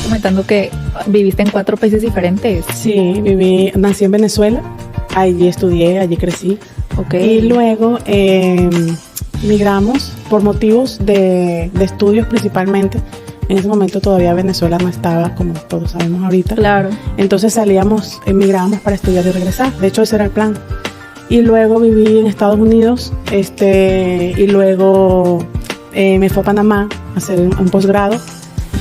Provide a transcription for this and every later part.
comentando que viviste en 4 países diferentes. Sí, nací en Venezuela, allí estudié, allí crecí. Okay. Y luego migramos por motivos de estudios principalmente. En ese momento todavía Venezuela no estaba, como todos sabemos ahorita. Claro. Entonces emigrábamos para estudiar y regresar. De hecho, ese era el plan. Y luego viví en Estados Unidos, y luego me fui a Panamá a hacer un posgrado.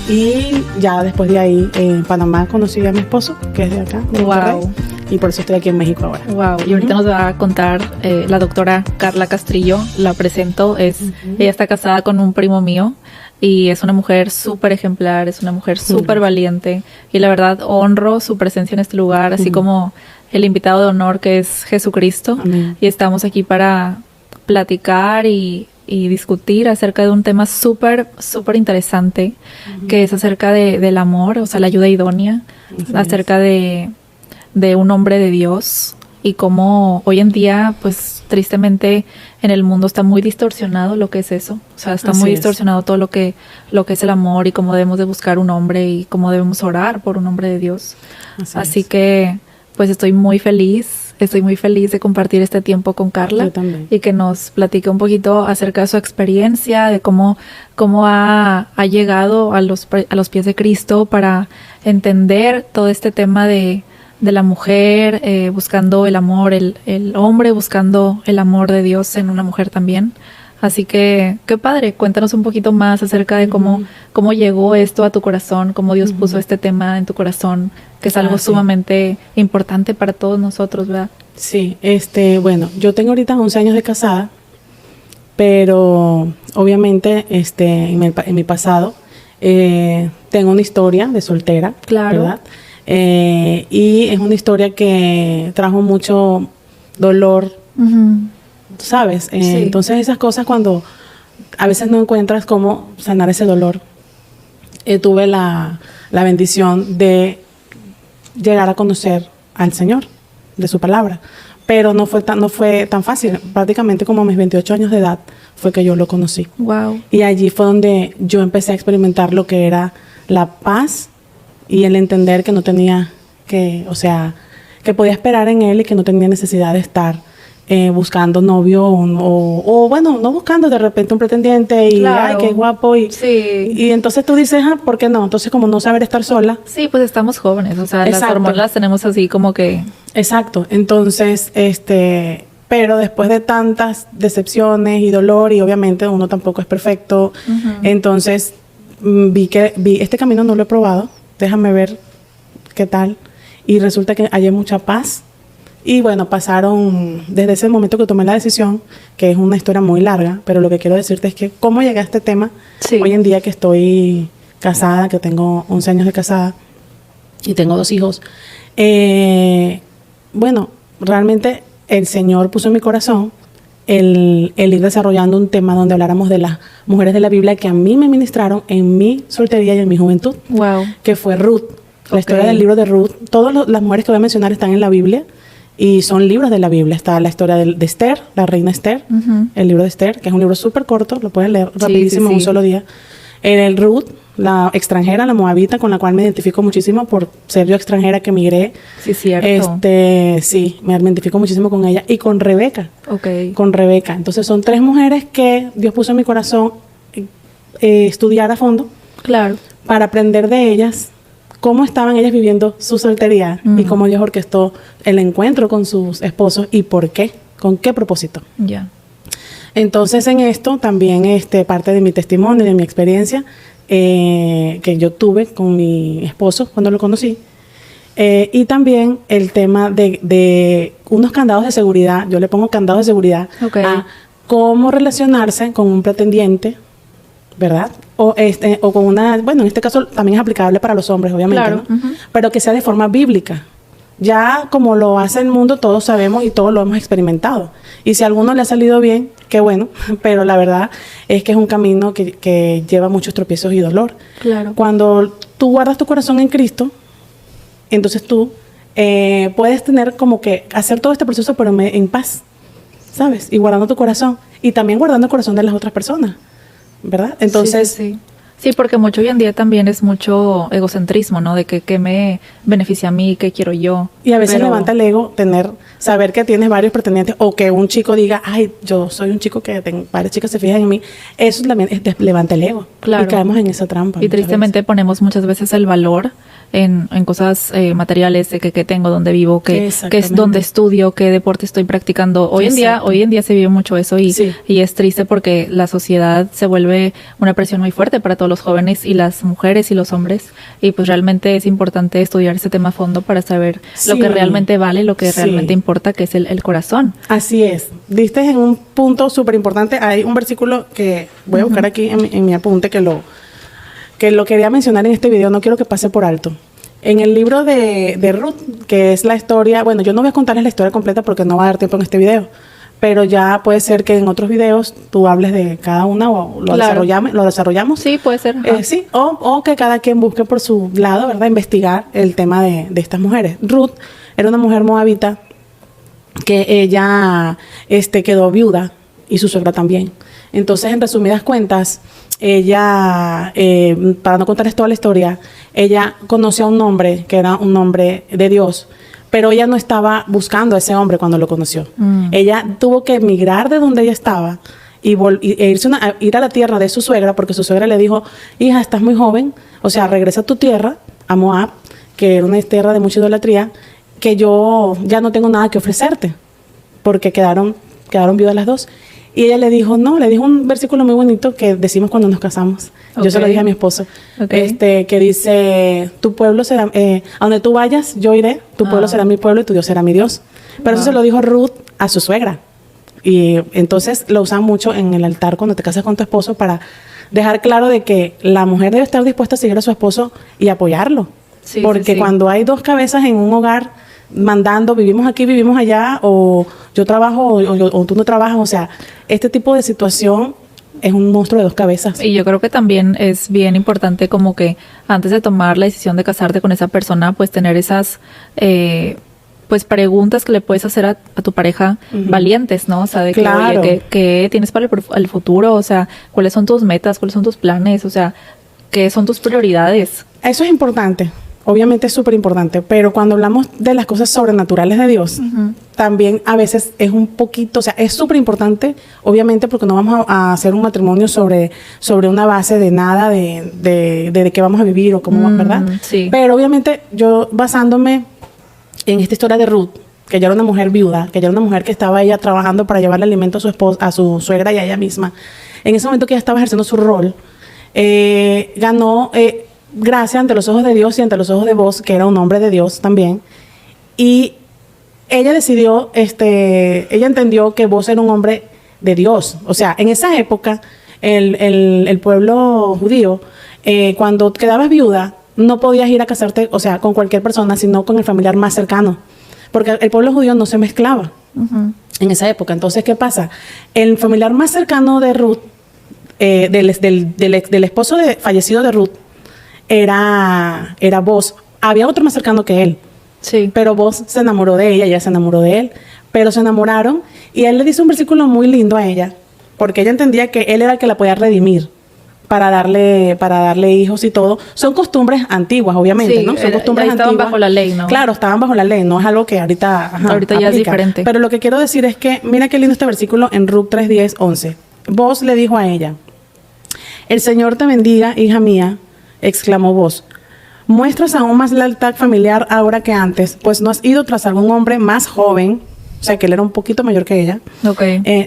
Y ya después de ahí, en Panamá conocí a mi esposo, que es de acá, de Monterrey. Wow. Y por eso estoy aquí en México ahora. Wow. Y ahorita nos va a contar la doctora Carla Castrillo. La presento. Ella está casada con un primo mío. Y es una mujer súper ejemplar, es una mujer súper valiente. Y la verdad, honro su presencia en este lugar, así como el invitado de honor que es Jesucristo. Amén. Y estamos aquí para platicar y discutir acerca de un tema súper, súper interesante, que es acerca del amor, o sea, la ayuda idónea, acerca de un hombre de Dios. Y cómo hoy en día, pues tristemente en el mundo está muy distorsionado lo que es eso. O sea, está muy distorsionado todo lo que es el amor y cómo debemos de buscar un hombre y cómo debemos orar por un hombre de Dios. Así que, pues estoy muy feliz de compartir este tiempo con Carla. Yo también. Y que nos platique un poquito acerca de su experiencia, de cómo ha llegado a los pies de Cristo para entender todo este tema de la mujer buscando el amor, el hombre buscando el amor de Dios en una mujer también. Así que, qué padre, cuéntanos un poquito más acerca de cómo llegó esto a tu corazón, cómo Dios puso este tema en tu corazón, que es algo sumamente importante para todos nosotros, ¿verdad? Sí, bueno, yo tengo ahorita 11 años de casada, pero obviamente en mi pasado tengo una historia de soltera, claro, ¿verdad? Y es una historia que trajo mucho dolor, ¿sabes? Sí. Entonces esas cosas cuando a veces no encuentras cómo sanar ese dolor. Tuve la bendición de llegar a conocer al Señor, de su palabra, pero no fue tan fácil. Prácticamente como a mis 28 años de edad fue que yo lo conocí. Wow. Y allí fue donde yo empecé a experimentar lo que era la paz y el entender que no tenía que podía esperar en él y que no tenía necesidad de estar buscando novio o bueno, no buscando de repente un pretendiente y claro. ay, qué guapo y entonces tú dices, ¿por qué no? Entonces como no saber estar sola. Sí, pues estamos jóvenes, o sea, Exacto. Las hormonas las tenemos así como que... Exacto, entonces, pero después de tantas decepciones y dolor y obviamente uno tampoco es perfecto, entonces vi este camino no lo he probado, déjame ver qué tal, y resulta que hallé mucha paz. Y bueno, pasaron desde ese momento que tomé la decisión, que es una historia muy larga, pero lo que quiero decirte es que cómo llegué a este tema, hoy en día que estoy casada, que tengo 11 años de casada y tengo 2 hijos. Bueno, realmente el Señor puso en mi corazón el ir desarrollando un tema donde habláramos de las mujeres de la Biblia que a mí me ministraron en mi soltería y en mi juventud, que fue Ruth. La historia del libro de Ruth. Todas las mujeres que voy a mencionar están en la Biblia y son libros de la Biblia. Está la historia de Esther, la reina Esther, el libro de Esther, que es un libro súper corto, lo puedes leer rapidísimo en un solo día. El Ruth, la extranjera, la moabita, con la cual me identifico muchísimo por ser yo extranjera que migré. Sí, cierto. Sí, me identifico muchísimo con ella. Y con Rebeca. Okay. Con Rebeca. Entonces son 3 mujeres que Dios puso en mi corazón estudiar a fondo. Claro. Para aprender de ellas cómo estaban ellas viviendo su soltería y cómo Dios orquestó el encuentro con sus esposos y por qué, con qué propósito. Ya. Entonces en esto también parte de mi testimonio, de mi experiencia que yo tuve con mi esposo cuando lo conocí, y también el tema de unos candados de seguridad. Yo le pongo candados de seguridad a cómo relacionarse con un pretendiente, ¿verdad? O con una, bueno, en este caso también es aplicable para los hombres, obviamente, claro, ¿no? Pero que sea de forma bíblica. Ya como lo hace el mundo, todos sabemos y todos lo hemos experimentado. Y si a alguno le ha salido bien, qué bueno, pero la verdad es que es un camino que lleva muchos tropiezos y dolor. Claro. Cuando tú guardas tu corazón en Cristo, entonces tú puedes tener como que hacer todo este proceso pero en paz, ¿sabes? Y guardando tu corazón y también guardando el corazón de las otras personas, ¿verdad? Entonces, Sí, porque mucho hoy en día también es mucho egocentrismo, ¿no? De que qué me beneficia a mí, qué quiero yo. Y a veces levanta el ego saber que tienes varios pretendientes o que un chico diga, ay, yo soy un chico que varias chicas se fijan en mí. Eso también levanta el ego. Claro. Y caemos en esa trampa. Y tristemente ponemos muchas veces el valor en cosas materiales de que tengo, dónde vivo, que es donde estudio, qué deporte estoy practicando. Hoy en día se vive mucho eso y es triste porque la sociedad se vuelve una presión muy fuerte para todos los jóvenes y las mujeres y los hombres, y pues realmente es importante estudiar este tema a fondo para saber lo que realmente vale, lo que realmente importa, que es el corazón. Así es. Diste en un punto súper importante. Hay un versículo que voy a buscar aquí en mi apunte que lo quería mencionar en este video, no quiero que pase por alto. En el libro de Ruth, que es la historia, bueno, yo no voy a contarles la historia completa porque no va a dar tiempo en este video, pero ya puede ser que en otros videos tú hables de cada una o lo desarrollamos. Sí, puede ser. Sí, o que cada quien busque por su lado, ¿verdad? Investigar el tema de estas mujeres. Ruth era una mujer moabita que ella quedó viuda y su suegra también. Entonces, en resumidas cuentas, ella, para no contarles toda la historia, ella conoció a un hombre que era un hombre de Dios, pero ella no estaba buscando a ese hombre cuando lo conoció. Ella tuvo que emigrar de donde ella estaba e ir a la tierra de su suegra, porque su suegra le dijo, hija, estás muy joven, o sea, regresa a tu tierra, a Moab, que era una tierra de mucha idolatría, que yo ya no tengo nada que ofrecerte, porque quedaron viudas las dos. Y ella le dijo un versículo muy bonito que decimos cuando nos casamos. Yo se lo dije a mi esposo, que dice, tu pueblo será, a donde tú vayas, yo iré, tu pueblo será mi pueblo y tu Dios será mi Dios. Pero eso se lo dijo Ruth a su suegra. Y entonces lo usan mucho en el altar cuando te casas con tu esposo para dejar claro de que la mujer debe estar dispuesta a seguir a su esposo y apoyarlo. Sí, porque cuando hay dos cabezas en un hogar mandando, vivimos aquí, vivimos allá, o yo trabajo o tú no trabajas, o sea, este tipo de situación es un monstruo de dos cabezas. Y yo creo que también es bien importante como que antes de tomar la decisión de casarte con esa persona, pues tener esas pues preguntas que le puedes hacer a tu pareja valientes, ¿no? O sea, de que, oye, ¿qué tienes para el futuro? O sea, ¿cuáles son tus metas? ¿Cuáles son tus planes? O sea, ¿qué son tus prioridades? Eso es importante. Obviamente es súper importante, pero cuando hablamos de las cosas sobrenaturales de Dios, también a veces es un poquito, o sea, es súper importante, obviamente, porque no vamos a hacer un matrimonio sobre una base de nada, de qué vamos a vivir o cómo, ¿verdad? Sí. Pero obviamente yo basándome en esta historia de Ruth, que ella era una mujer viuda, que ella era una mujer que estaba ella trabajando para llevarle alimento a su esposa, a su suegra y a ella misma, en ese momento que ella estaba ejerciendo su rol, ganó gracia ante los ojos de Dios y ante los ojos de Boaz, que era un hombre de Dios también. Y ella decidió, ella entendió que Boaz era un hombre de Dios. O sea, en esa época, el pueblo judío, cuando quedabas viuda, no podías ir a casarte, o sea, con cualquier persona, sino con el familiar más cercano. Porque el pueblo judío no se mezclaba en esa época. Entonces, ¿qué pasa? El familiar más cercano de Ruth, del esposo fallecido de Ruth, era Boaz. Había otro más cercano que él. Sí. Pero Boaz se enamoró de ella se enamoró de él. Pero se enamoraron y él le dice un versículo muy lindo a ella, porque ella entendía que él era el que la podía redimir para darle hijos y todo. Son costumbres antiguas, obviamente, ¿no? Son costumbres antiguas. Estaban bajo la ley, ¿no? Claro, estaban bajo la ley, no es algo que ahorita ya es diferente. Pero lo que quiero decir es que, mira qué lindo este versículo en Ruth 3:10-11. Boaz le dijo a ella, el Señor te bendiga, hija mía, exclamó Boaz. Muestras aún más lealtad familiar ahora que antes, pues no has ido tras algún hombre más joven, o sea que él era un poquito mayor que ella,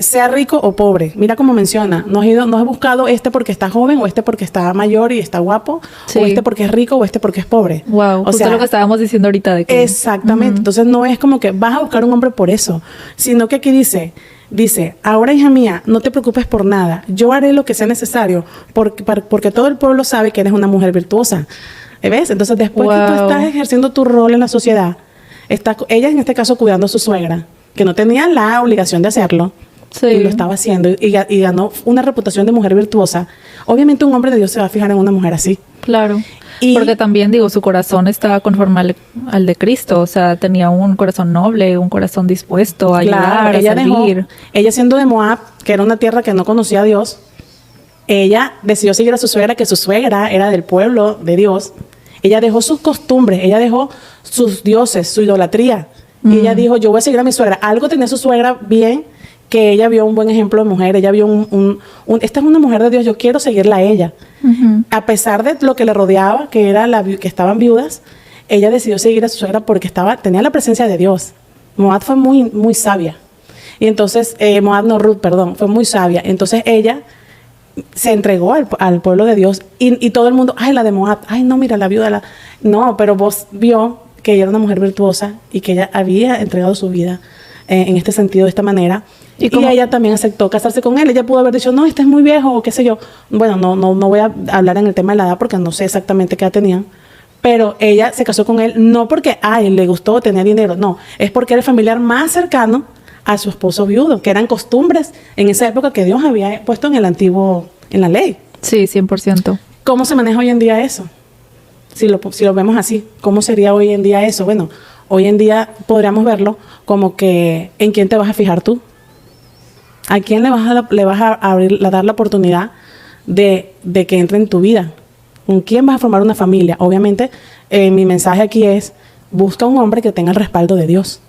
sea rico o pobre. Mira cómo menciona, no has buscado porque está joven, o porque está mayor y está guapo, o porque es rico, o porque es pobre. Wow, o sea, lo que estábamos diciendo ahorita de que... Exactamente, entonces no es como que vas a buscar un hombre por eso, sino que aquí dice, ahora hija mía, no te preocupes por nada, yo haré lo que sea necesario, porque todo el pueblo sabe que eres una mujer virtuosa. ¿Ves? Entonces después que tú estás ejerciendo tu rol en la sociedad, ella en este caso cuidando a su suegra, que no tenía la obligación de hacerlo, y lo estaba haciendo, y ganó una reputación de mujer virtuosa. Obviamente un hombre de Dios se va a fijar en una mujer así. Claro. Porque también, su corazón estaba conforme al de Cristo. O sea, tenía un corazón noble, un corazón dispuesto a ayudar, a servir. Ella siendo de Moab, que era una tierra que no conocía a Dios, ella decidió seguir a su suegra, que su suegra era del pueblo de Dios. Ella dejó sus costumbres, ella dejó sus dioses, su idolatría. Y ella dijo, yo voy a seguir a mi suegra. Algo tenía su suegra bien, que ella vio un buen ejemplo de mujer. Ella vio esta es una mujer de Dios, yo quiero seguirla a ella. A pesar de lo que le rodeaba, que era que estaban viudas, ella decidió seguir a su suegra porque tenía la presencia de Dios. Moab fue muy, muy sabia. Y entonces, Ruth, fue muy sabia. Entonces ella se entregó al pueblo de Dios y todo el mundo, ay, la de Moab, ay, no, mira, la viuda, no, pero vos vio que ella era una mujer virtuosa y que ella había entregado su vida en este sentido, de esta manera. Y ella también aceptó casarse con él. Ella pudo haber dicho, no, este es muy viejo o qué sé yo. Bueno, no voy a hablar en el tema de la edad porque no sé exactamente qué edad tenían. Pero ella se casó con él no porque le gustó tener dinero, no. Es porque era el familiar más cercano a su esposo viudo, que eran costumbres en esa época que Dios había puesto en la ley. Sí, 100%. ¿Cómo se maneja hoy en día eso? Si lo vemos así, ¿cómo sería hoy en día eso? Bueno, hoy en día podríamos verlo como que ¿en quién te vas a fijar tú? ¿A quién le vas a dar la oportunidad de que entre en tu vida? ¿Con quién vas a formar una familia? Obviamente, mi mensaje aquí es, busca un hombre que tenga el respaldo de Dios.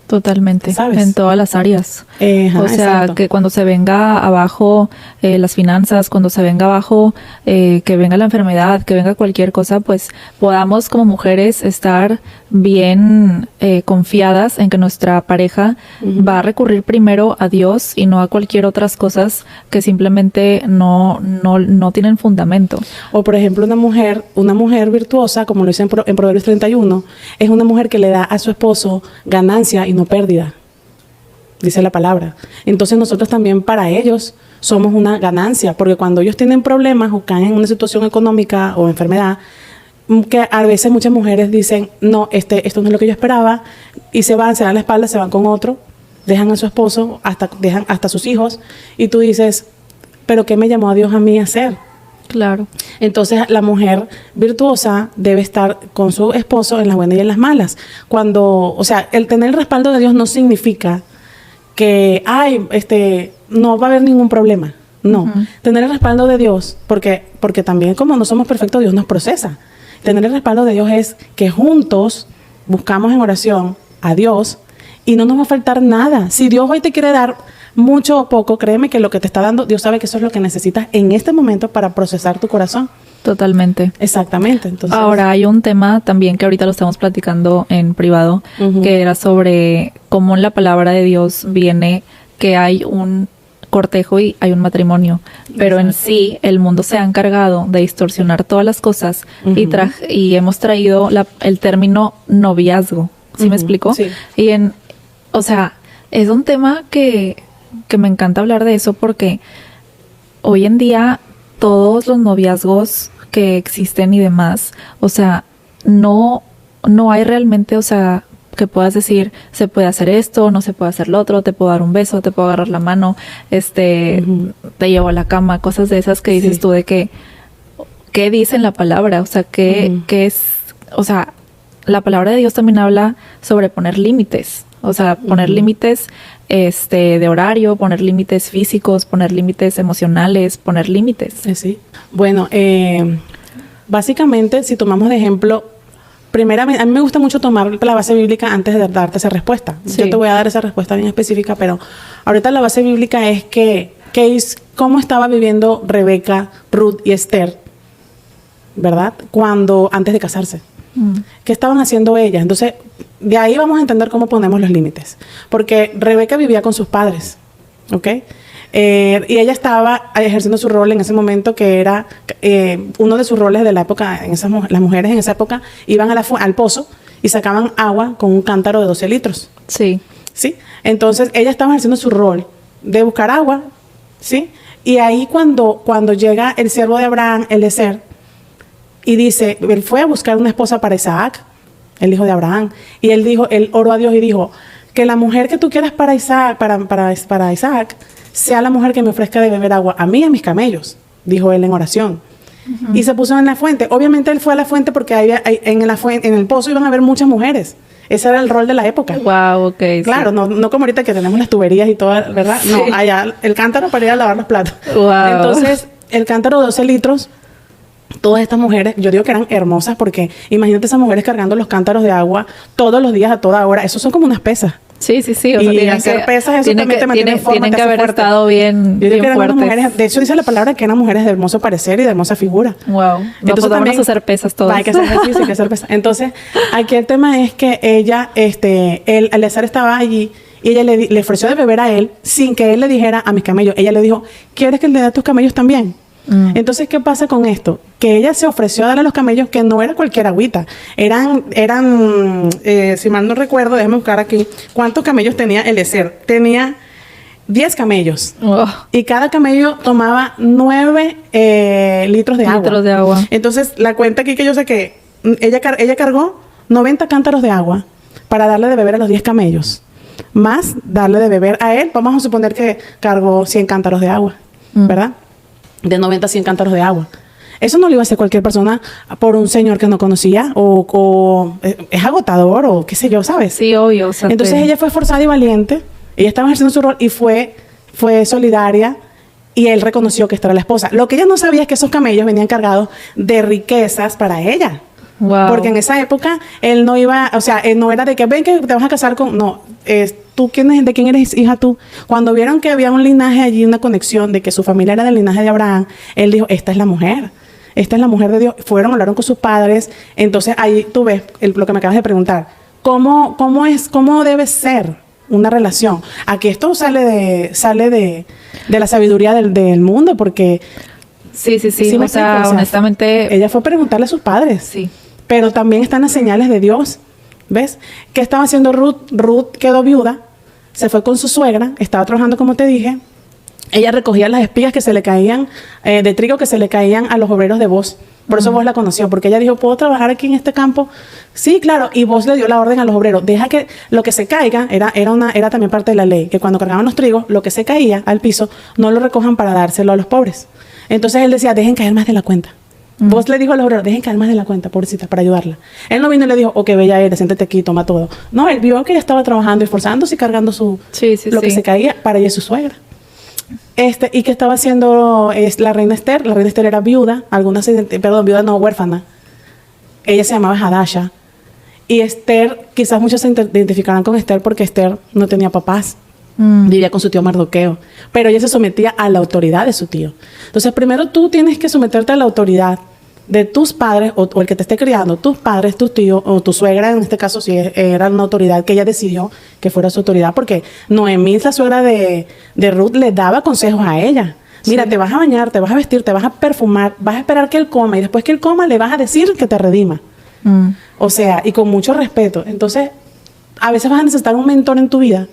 Totalmente, ¿sabes? En todas las áreas. O sea, exacto. Que cuando se venga abajo las finanzas, cuando se venga abajo, que venga la enfermedad, que venga cualquier cosa, pues podamos como mujeres estar bien confiadas en que nuestra pareja va a recurrir primero a Dios y no a cualquier otras cosas que simplemente no tienen fundamento. O por ejemplo, una mujer virtuosa, como lo dice en Proverbios 31, es una mujer que le da a su esposo ganancia y no pérdida, dice la palabra. Entonces nosotros también para ellos somos una ganancia, porque cuando ellos tienen problemas o caen en una situación económica o enfermedad, que a veces muchas mujeres dicen, no, esto no es lo que yo esperaba, y se dan la espalda, se van con otro, dejan a su esposo, dejan hasta sus hijos, y tú dices, pero ¿qué me llamó a Dios a mí a hacer? Claro. Entonces la mujer virtuosa debe estar con su esposo en las buenas y en las malas. O sea, el tener el respaldo de Dios no significa que no va a haber ningún problema. No. Tener el respaldo de Dios, porque también como no somos perfectos, Dios nos procesa. Tener el respaldo de Dios es que juntos buscamos en oración a Dios y no nos va a faltar nada. Si Dios hoy te quiere dar mucho o poco, créeme que lo que te está dando, Dios sabe que eso es lo que necesitas en este momento para procesar tu corazón. Totalmente. Exactamente. Entonces, ahora hay un tema también que ahorita lo estamos platicando en privado, que era sobre cómo en la palabra de Dios viene que hay un cortejo y hay un matrimonio, pero en sí el mundo se ha encargado de distorsionar todas las cosas y hemos traído el término noviazgo. ¿Sí me explico? Sí. O sea, es un tema que me encanta hablar de eso porque hoy en día todos los noviazgos que existen y demás, o sea, no hay realmente, o sea, que puedas decir, se puede hacer esto, no se puede hacer lo otro, te puedo dar un beso, te puedo agarrar la mano, te llevo a la cama, cosas de esas que dices tú de que, ¿qué dice en la palabra? O sea, ¿qué es? O sea, la palabra de Dios también habla sobre poner límites. O sea, poner límites de horario, poner límites físicos, poner límites emocionales, poner límites. Sí. Bueno, básicamente, si tomamos de ejemplo, primeramente, a mí me gusta mucho tomar la base bíblica antes de darte esa respuesta. Sí. Yo te voy a dar esa respuesta bien específica, pero ahorita la base bíblica es cómo estaba viviendo Rebeca, Ruth y Esther, ¿verdad? Antes de casarse. ¿Qué estaban haciendo ellas? Entonces, de ahí vamos a entender cómo ponemos los límites. Porque Rebeca vivía con sus padres, ¿ok? Y ella estaba ejerciendo su rol en ese momento, que era uno de sus roles de la época. Las mujeres en esa época iban al pozo y sacaban agua con un cántaro de 12 litros. Sí. ¿Sí? Entonces, ella estaba ejerciendo su rol de buscar agua, ¿sí? Y ahí cuando llega el siervo de Abraham, Eliezer, y dice, él fue a buscar una esposa para Isaac, el hijo de Abraham. Y él oró a Dios y dijo, que la mujer que tú quieras para Isaac, para Isaac, sea la mujer que me ofrezca de beber agua a mí y a mis camellos, dijo él en oración. Y se puso en la fuente. Obviamente él fue a la fuente porque en el pozo iban a haber muchas mujeres. Ese era el rol de la época. Wow, ok. Claro, sí. no como ahorita que tenemos las tuberías y todo, ¿verdad? Sí. No, allá el cántaro para ir a lavar los platos. Wow. Entonces, el cántaro de 12 litros, todas estas mujeres, yo digo que eran hermosas porque imagínate esas mujeres cargando los cántaros de agua todos los días a toda hora. Esos son como unas pesas. Sí. O sea, y hacer pesas, eso también te mantiene en forma. Tienen que haber fuerte. estado bien fuertes. Mujeres, de hecho, dice la palabra que eran mujeres de hermoso parecer y de hermosa figura. Wow. Entonces vamos a hacer pesas todas. Hay que hacer ejercicio, hay que hacer pesas. Entonces, aquí el tema es que ella, Eleazar estaba allí y ella le ofreció de beber a él sin que él le dijera a mis camellos. Ella le dijo, ¿quieres que le dé a tus camellos también? Entonces, ¿qué pasa con esto? Que ella se ofreció a darle a los camellos que no era cualquier agüita. Eran si mal no recuerdo, déjame buscar aquí, ¿cuántos camellos tenía Eleazar? Tenía 10 camellos. Oh. Y cada camello tomaba 9 litros de agua. Entonces, la cuenta aquí que yo sé que ella cargó 90 cántaros de agua para darle de beber a los 10 camellos. Más darle de beber a él, vamos a suponer que cargó 100 cántaros de agua, ¿verdad? De 90 a 100 cántaros de agua. Eso no lo iba a hacer cualquier persona por un señor que no conocía o es agotador o qué sé yo, ¿sabes? Sí, obvio. O sea, entonces ella fue esforzada y valiente. Ella estaba ejerciendo su rol y fue solidaria y él reconoció que esta era la esposa. Lo que ella no sabía es que esos camellos venían cargados de riquezas para ella. Wow. Porque en esa época él no iba, o sea, él no era de que ven que te vas a casar con, no, tú de quién eres hija tú. Cuando vieron que había un linaje allí, una conexión de que su familia era del linaje de Abraham, él dijo, esta es la mujer de Dios. Fueron, hablaron con sus padres. Entonces ahí tú ves lo que me acabas de preguntar. ¿Cómo debe ser una relación? Aquí esto sale de la sabiduría del mundo, porque sí, o sea, honestamente ella fue a preguntarle a sus padres. Sí. Pero también están las señales de Dios. ¿Ves? ¿Qué estaba haciendo Ruth? Ruth quedó viuda, se fue con su suegra, estaba trabajando como te dije. Ella recogía las espigas que se le caían, de trigo que se le caían a los obreros de Boz. Por eso Boz la conoció, porque ella dijo, ¿puedo trabajar aquí en este campo? Sí, claro. Y Boz le dio la orden a los obreros, deja que lo que se caiga, era también parte de la ley, que cuando cargaban los trigos, lo que se caía al piso, no lo recojan para dárselo a los pobres. Entonces él decía, dejen caer más de la cuenta. Vos le dijo a los obreros, dejen caer más de la cuenta, pobrecita, para ayudarla. Él no vino y le dijo, qué bella eres, siéntate aquí, toma todo. No, él vio que ella estaba trabajando, esforzándose y cargando lo que se caía para ella y su suegra. Y que estaba haciendo la reina Esther. La reina Esther era viuda, huérfana. Ella se llamaba Hadasha. Y Esther, quizás muchos se identificarán con Esther porque Esther no tenía papás. Vivía con su tío Mardoqueo, pero ella se sometía a la autoridad de su tío. Entonces, primero tú tienes que someterte a la autoridad de tus padres o el que te esté criando, tus padres, tus tíos o tu suegra, en este caso si era una autoridad que ella decidió que fuera su autoridad, porque Noemí, la suegra de Ruth, le daba consejos a ella. Mira, te vas a bañar, te vas a vestir, te vas a perfumar, vas a esperar que él coma y después que él coma le vas a decir que te redima. O sea, y con mucho respeto. Entonces, a veces vas a necesitar un mentor en tu vida,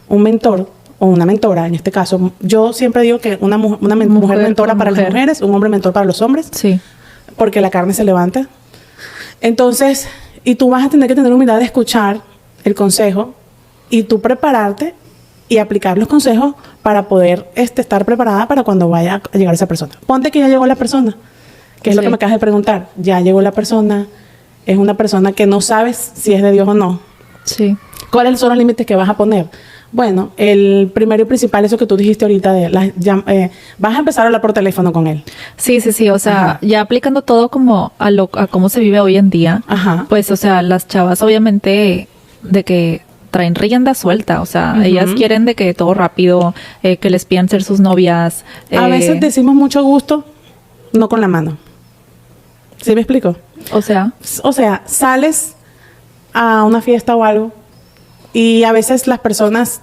un mentor o una mentora, en este caso. Yo siempre digo que una mujer mentora para las mujeres, un hombre mentor para los hombres. Sí. Porque la carne se levanta. Entonces, y tú vas a tener que tener humildad de escuchar el consejo y tú prepararte y aplicar los consejos para poder estar preparada para cuando vaya a llegar esa persona. Ponte que ya llegó la persona, que es lo que me acabas de preguntar. Ya llegó la persona, es una persona que no sabes si es de Dios o no. Sí. ¿Cuáles son los límites que vas a poner? Bueno, el primero y principal, eso que tú dijiste ahorita, vas a empezar a hablar por teléfono con él. Sí. O sea, ya aplicando todo como a cómo se vive hoy en día. Ajá. Pues, o sea, las chavas obviamente de que traen rienda suelta. O sea, ellas quieren de que todo rápido, que les pidan ser sus novias. A veces decimos mucho gusto, no con la mano. ¿Sí me explico? O sea, sales a una fiesta o algo y a veces las personas,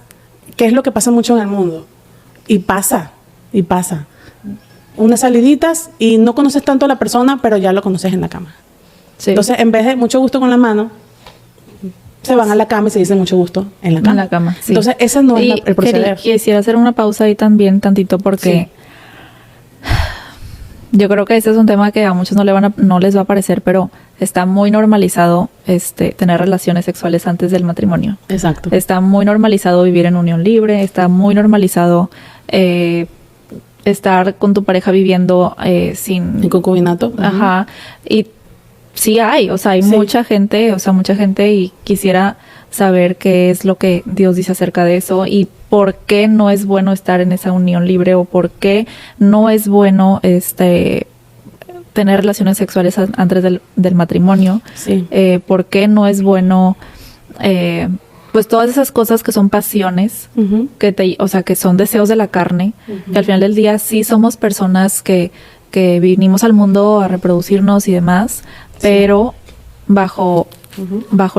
que es lo que pasa mucho en el mundo, y pasa, unas saliditas y no conoces tanto a la persona, pero ya lo conoces en la cama. Sí. Entonces, en vez de mucho gusto con la mano, se van a la cama y se dicen mucho gusto en la cama. En la cama, sí. Entonces, ese no es el proceder. Quisiera hacer una pausa ahí también, tantito, porque yo creo que ese es un tema que a muchos no les va a parecer, pero está muy normalizado tener relaciones sexuales antes del matrimonio. Exacto. Está muy normalizado vivir en unión libre, está muy normalizado estar con tu pareja viviendo sin... En concubinato. Ajá. Y sí hay mucha gente y quisiera saber qué es lo que Dios dice acerca de eso. Y por qué no es bueno estar en esa unión libre o por qué no es bueno tener relaciones sexuales antes del matrimonio. Sí. Por qué no es bueno, pues todas esas cosas que son pasiones, o sea, que son deseos de la carne, que al final del día sí somos personas que vinimos al mundo a reproducirnos y demás, pero bajo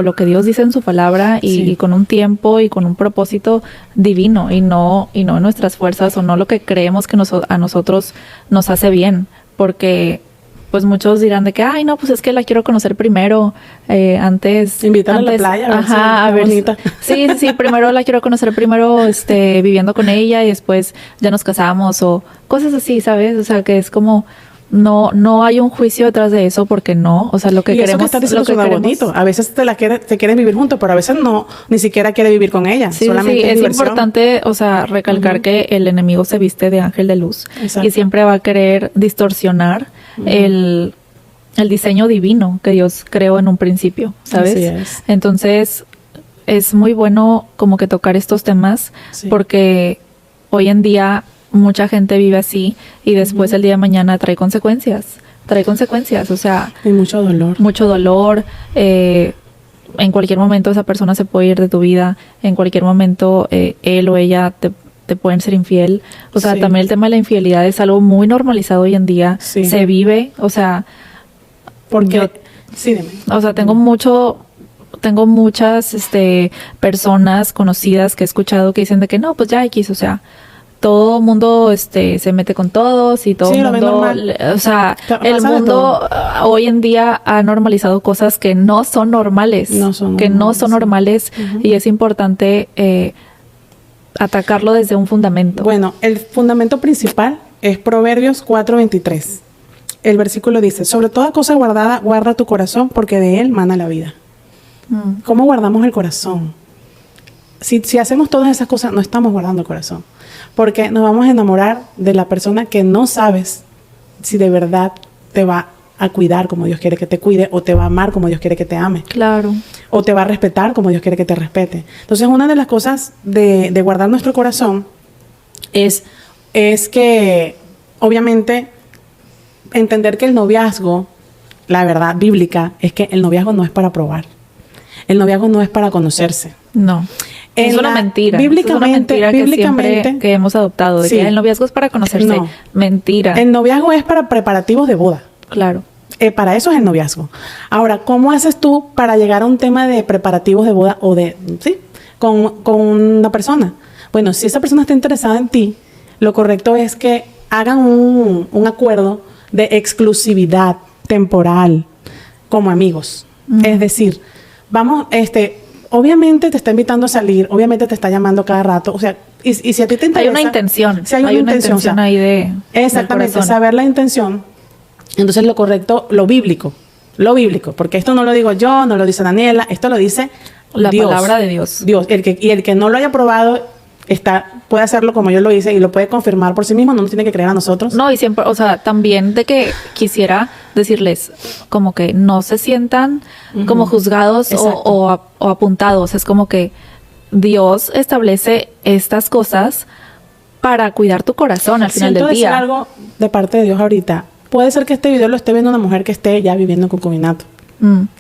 lo que Dios dice en su palabra y con un tiempo y con un propósito divino y no en nuestras fuerzas o no lo que creemos que a nosotros nos hace bien, porque pues muchos dirán de que, ay, no, pues es que la quiero conocer primero, antes... Invitarla a la playa, a ver si bonita. Sí, primero la quiero conocer primero, viviendo con ella y después ya nos casamos o cosas así, ¿sabes? O sea, que es como... No hay un juicio detrás de eso porque no, o sea, lo que queremos... Y eso que estás diciendo suena bonito. A veces te quieren vivir juntos, pero a veces no, ni siquiera quiere vivir con ella. Sí, solamente es importante, o sea, recalcar que el enemigo se viste de ángel de luz. Exacto. Y siempre va a querer distorsionar el diseño divino que Dios creó en un principio, ¿sabes? Así es. Entonces, es muy bueno como que tocar estos temas porque hoy en día mucha gente vive así y después el día de mañana trae consecuencias, o sea... Y mucho dolor. Mucho dolor, en cualquier momento esa persona se puede ir de tu vida, en cualquier momento él o ella te pueden ser infiel. O sea, también el tema de la infidelidad es algo muy normalizado hoy en día, se vive, o sea... Porque... sí, dime. O sea, tengo muchas personas conocidas que he escuchado que dicen de que no, pues ya X, o sea... Todo mundo se mete con todos y todo el mundo, o sea, el mundo hoy en día ha normalizado cosas que no son normales, y es importante atacarlo desde un fundamento. Bueno, el fundamento principal es Proverbios 4:23. El versículo dice, sobre toda cosa guardada, guarda tu corazón porque de él mana la vida. ¿Cómo guardamos el corazón? Si hacemos todas esas cosas, no estamos guardando el corazón. Porque nos vamos a enamorar de la persona que no sabes si de verdad te va a cuidar como Dios quiere que te cuide, o te va a amar como Dios quiere que te ame. Claro. O te va a respetar como Dios quiere que te respete. Entonces, una de las cosas de guardar nuestro corazón es que, obviamente, entender que el noviazgo, la verdad bíblica, es que el noviazgo no es para probar. El noviazgo no es para conocerse. No. Es una mentira. Bíblicamente, que hemos adoptado, de que el noviazgo es para conocerse. No. Mentira. El noviazgo es para preparativos de boda. Claro. Para eso es el noviazgo. Ahora, ¿cómo haces tú para llegar a un tema de preparativos de boda o con una persona? Bueno, si esa persona está interesada en ti, lo correcto es que hagan un acuerdo de exclusividad temporal como amigos. Es decir, vamos, obviamente te está invitando a salir, obviamente te está llamando cada rato, o sea, y si a ti te interesa... Hay una intención. Si hay una intención, o sea, ahí de... Exactamente, saber la intención. Entonces lo correcto, lo bíblico, porque esto no lo digo yo, no lo dice Daniela, esto lo dice la Dios, palabra de Dios. el que no lo haya probado puede hacerlo como yo lo hice y lo puede confirmar por sí mismo, no nos tiene que creer a nosotros. No, y siempre, o sea, también de que quisiera decirles como que no se sientan como juzgados o apuntados. Es como que Dios establece estas cosas para cuidar tu corazón al final del día. Siento decir algo de parte de Dios ahorita. Puede ser que este video lo esté viendo una mujer que esté ya viviendo en concubinato.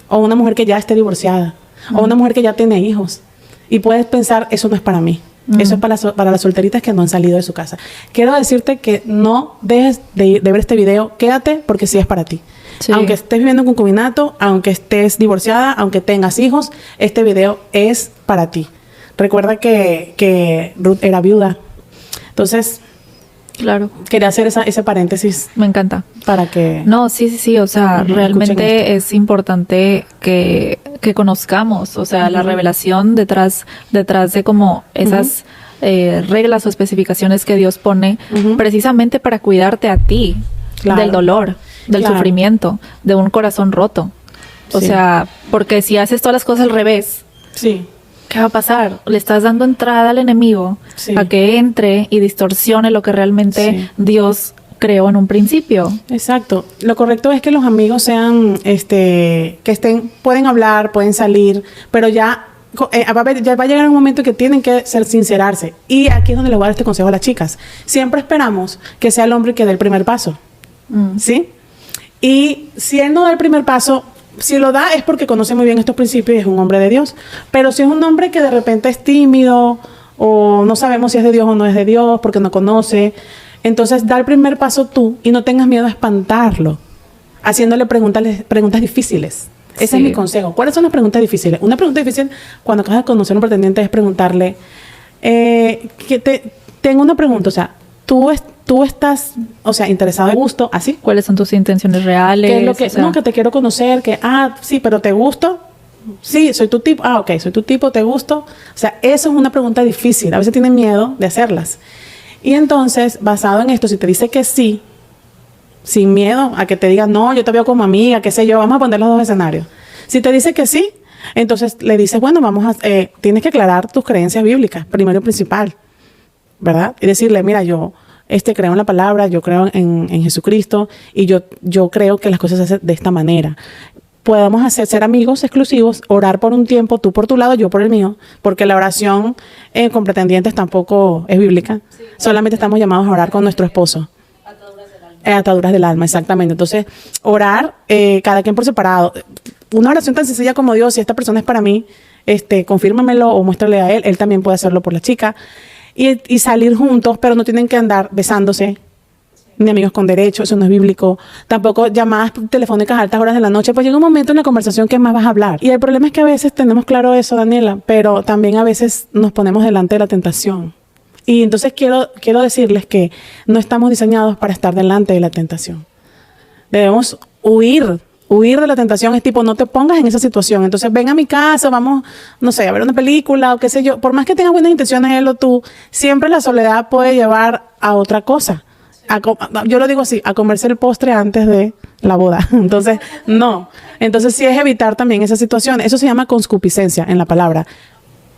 O una mujer que ya esté divorciada. O una mujer que ya tiene hijos. Y puedes pensar, eso no es para mí. Eso es para las solteritas que no han salido de su casa. Quiero decirte que no dejes de ver este video. Quédate porque sí es para ti. Sí. Aunque estés viviendo en concubinato, aunque estés divorciada, aunque tengas hijos, este video es para ti. Recuerda que Ruth era viuda. Entonces, claro, quería hacer ese paréntesis. Me encanta. Para que... No, sí. O sea, realmente es importante que conozcamos, o sea, la revelación detrás de como esas reglas o especificaciones que Dios pone precisamente para cuidarte a ti del dolor, del sufrimiento, de un corazón roto. O sea, porque si haces todas las cosas al revés, ¿qué va a pasar? Le estás dando entrada al enemigo a que entre y distorsione lo que realmente Dios creó en un principio. Exacto. Lo correcto es que los amigos sean, pueden hablar, pueden salir, pero ya ya va a llegar un momento que tienen que sincerarse. Y aquí es donde les voy a dar este consejo a las chicas. Siempre esperamos que sea el hombre que dé el primer paso. ¿Sí? Y si él no da el primer paso, si lo da es porque conoce muy bien estos principios y es un hombre de Dios. Pero si es un hombre que de repente es tímido o no sabemos si es de Dios o no es de Dios porque no conoce, entonces da el primer paso tú y no tengas miedo a espantarlo, haciéndole preguntas difíciles. Ese es mi consejo. ¿Cuáles son las preguntas difíciles? Una pregunta difícil cuando acabas de conocer a un pretendiente es preguntarle, tengo una pregunta, o sea, tú estás, o sea, interesado de gusto, así. ¿Cuáles son tus intenciones reales? ¿Qué es lo que, no, que te quiero conocer, sí, pero ¿te gusto? Sí, soy tu tipo. Ok, soy tu tipo, ¿te gusto? O sea, eso es una pregunta difícil. A veces tienen miedo de hacerlas. Y entonces, basado en esto, si te dice que sí, sin miedo a que te diga, no, yo te veo como amiga, qué sé yo, vamos a poner los dos escenarios. Si te dice que sí, entonces le dices, bueno, tienes que aclarar tus creencias bíblicas, primero y principal, ¿verdad? Y decirle, mira, yo creo en la palabra, yo creo en Jesucristo y yo creo que las cosas se hacen de esta manera. Podemos ser amigos exclusivos, orar por un tiempo, tú por tu lado, yo por el mío, porque la oración con pretendientes tampoco es bíblica. Sí, solamente estamos llamados a orar con nuestro esposo. Ataduras del alma, exactamente. Entonces, orar cada quien por separado. Una oración tan sencilla como Dios, si esta persona es para mí, confírmamelo o muéstrale a él también puede hacerlo por la chica. Y salir juntos, pero no tienen que andar besándose, ni amigos con derecho, eso no es bíblico. Tampoco llamadas telefónicas a altas horas de la noche, pues llega un momento en la conversación que más vas a hablar. Y el problema es que a veces tenemos claro eso, Daniela, pero también a veces nos ponemos delante de la tentación. Y entonces quiero decirles que no estamos diseñados para estar delante de la tentación. Debemos huir de la tentación. Es tipo, no te pongas en esa situación. Entonces, ven a mi casa, vamos, no sé, a ver una película o qué sé yo. Por más que tengas buenas intenciones él o tú, siempre la soledad puede llevar a otra cosa. Yo lo digo así, a comerse el postre antes de la boda. Entonces, no. Entonces, sí es evitar también esa situación. Eso se llama concupiscencia en la palabra.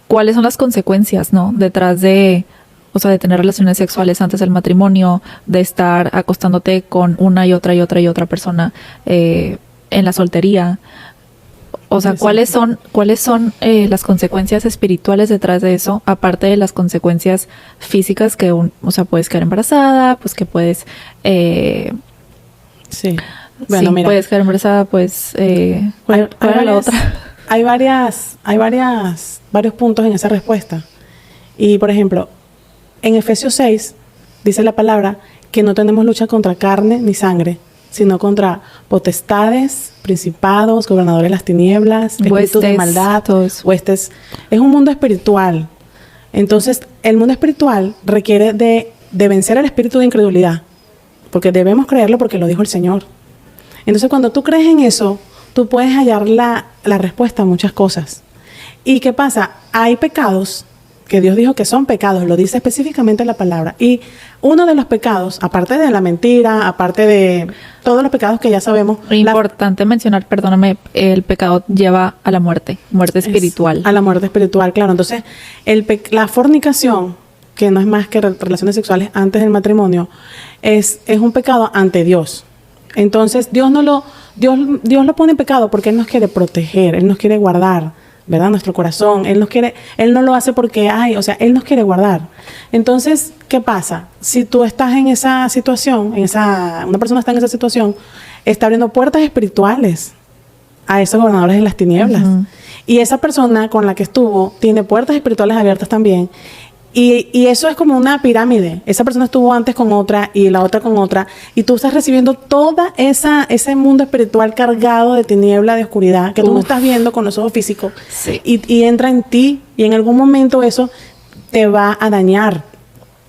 ¿Cuáles son las consecuencias, no? Detrás de tener relaciones sexuales antes del matrimonio, de estar acostándote con una y otra persona en la soltería. O sea, ¿cuáles son las consecuencias espirituales detrás de eso? Aparte de las consecuencias físicas que puedes quedar embarazada, pues que puedes... sí. Bueno, sí, mira. Puedes quedar embarazada, pues... ¿cuál era la otra? Hay varios puntos en esa respuesta. Y, por ejemplo, en Efesios 6 dice la palabra que no tenemos lucha contra carne ni sangre, sino contra potestades, principados, gobernadores de las tinieblas, espíritus de maldad, huestes. Es un mundo espiritual. Entonces, el mundo espiritual requiere de vencer el espíritu de incredulidad, porque debemos creerlo porque lo dijo el Señor. Entonces, cuando tú crees en eso, tú puedes hallar la respuesta a muchas cosas. ¿Y qué pasa? Hay pecados que Dios dijo que son pecados, lo dice específicamente la palabra. Y uno de los pecados, aparte de la mentira, aparte de todos los pecados que ya sabemos... Importante mencionar, perdóname, el pecado lleva a la muerte espiritual. A la muerte espiritual, claro. Entonces, la fornicación, que no es más que relaciones sexuales antes del matrimonio, es un pecado ante Dios. Entonces, Dios lo pone en pecado porque Él nos quiere proteger, Él nos quiere guardar, ¿verdad? Nuestro corazón. Él no lo hace porque Él nos quiere guardar. Entonces, ¿qué pasa? Si tú estás en esa situación, una persona está en esa situación, está abriendo puertas espirituales a esos gobernadores de las tinieblas. Uh-huh. Y esa persona con la que estuvo tiene puertas espirituales abiertas también. Y eso es como una pirámide. Esa persona estuvo antes con otra y la otra con otra. Y tú estás recibiendo toda ese mundo espiritual cargado de tiniebla, de oscuridad, que tú no estás viendo con los ojos físicos. Sí. Y entra en ti. Y en algún momento eso te va a dañar.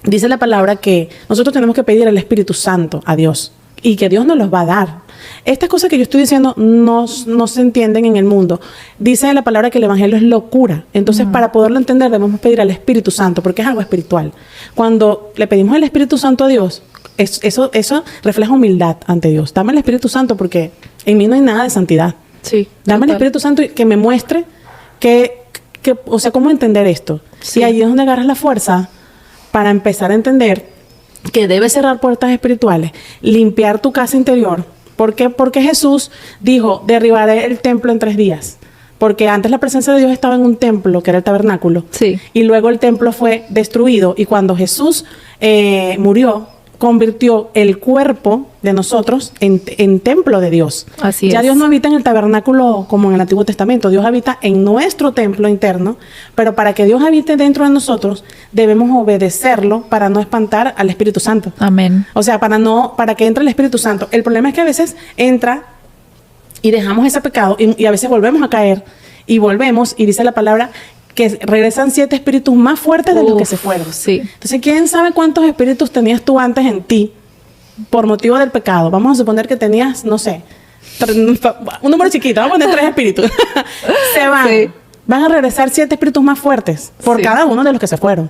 Dice la palabra que nosotros tenemos que pedir el Espíritu Santo a Dios. Y que Dios nos los va a dar. Estas cosas que yo estoy diciendo no se entienden en el mundo. Dice la palabra que el evangelio es locura. Entonces, para poderlo entender, debemos pedir al Espíritu Santo, porque es algo espiritual. Cuando le pedimos el Espíritu Santo a Dios, eso refleja humildad ante Dios. Dame el Espíritu Santo, porque en mí no hay nada de santidad. Sí. Dame el Espíritu Santo que me muestre cómo entender esto. Sí. Y ahí es donde agarras la fuerza para empezar a entender que debes cerrar puertas espirituales, limpiar tu casa interior. ¿Por qué? Porque Jesús dijo, derribaré el templo en 3 días. porque antes la presencia de Dios estaba en un templo, que era el tabernáculo, Sí. y luego el templo fue destruido, y cuando Jesús murió, convirtió el cuerpo de nosotros en templo de Dios. Así ya es. Dios no habita en el tabernáculo como en el Antiguo Testamento, Dios habita en nuestro templo interno, pero para que Dios habite dentro de nosotros, debemos obedecerlo para no espantar al Espíritu Santo. Amén. O sea, para que entre el Espíritu Santo. El problema es que a veces entra y dejamos ese pecado y a veces volvemos a caer y volvemos, y dice la palabra que regresan 7 espíritus más fuertes de los que se fueron. Sí. Entonces, ¿quién sabe cuántos espíritus tenías tú antes en ti por motivo del pecado? Vamos a suponer que tenías, no sé, un número chiquito, vamos a poner 3 espíritus. Se van. Sí. Van a regresar 7 espíritus más fuertes por Sí. cada uno de los que se fueron.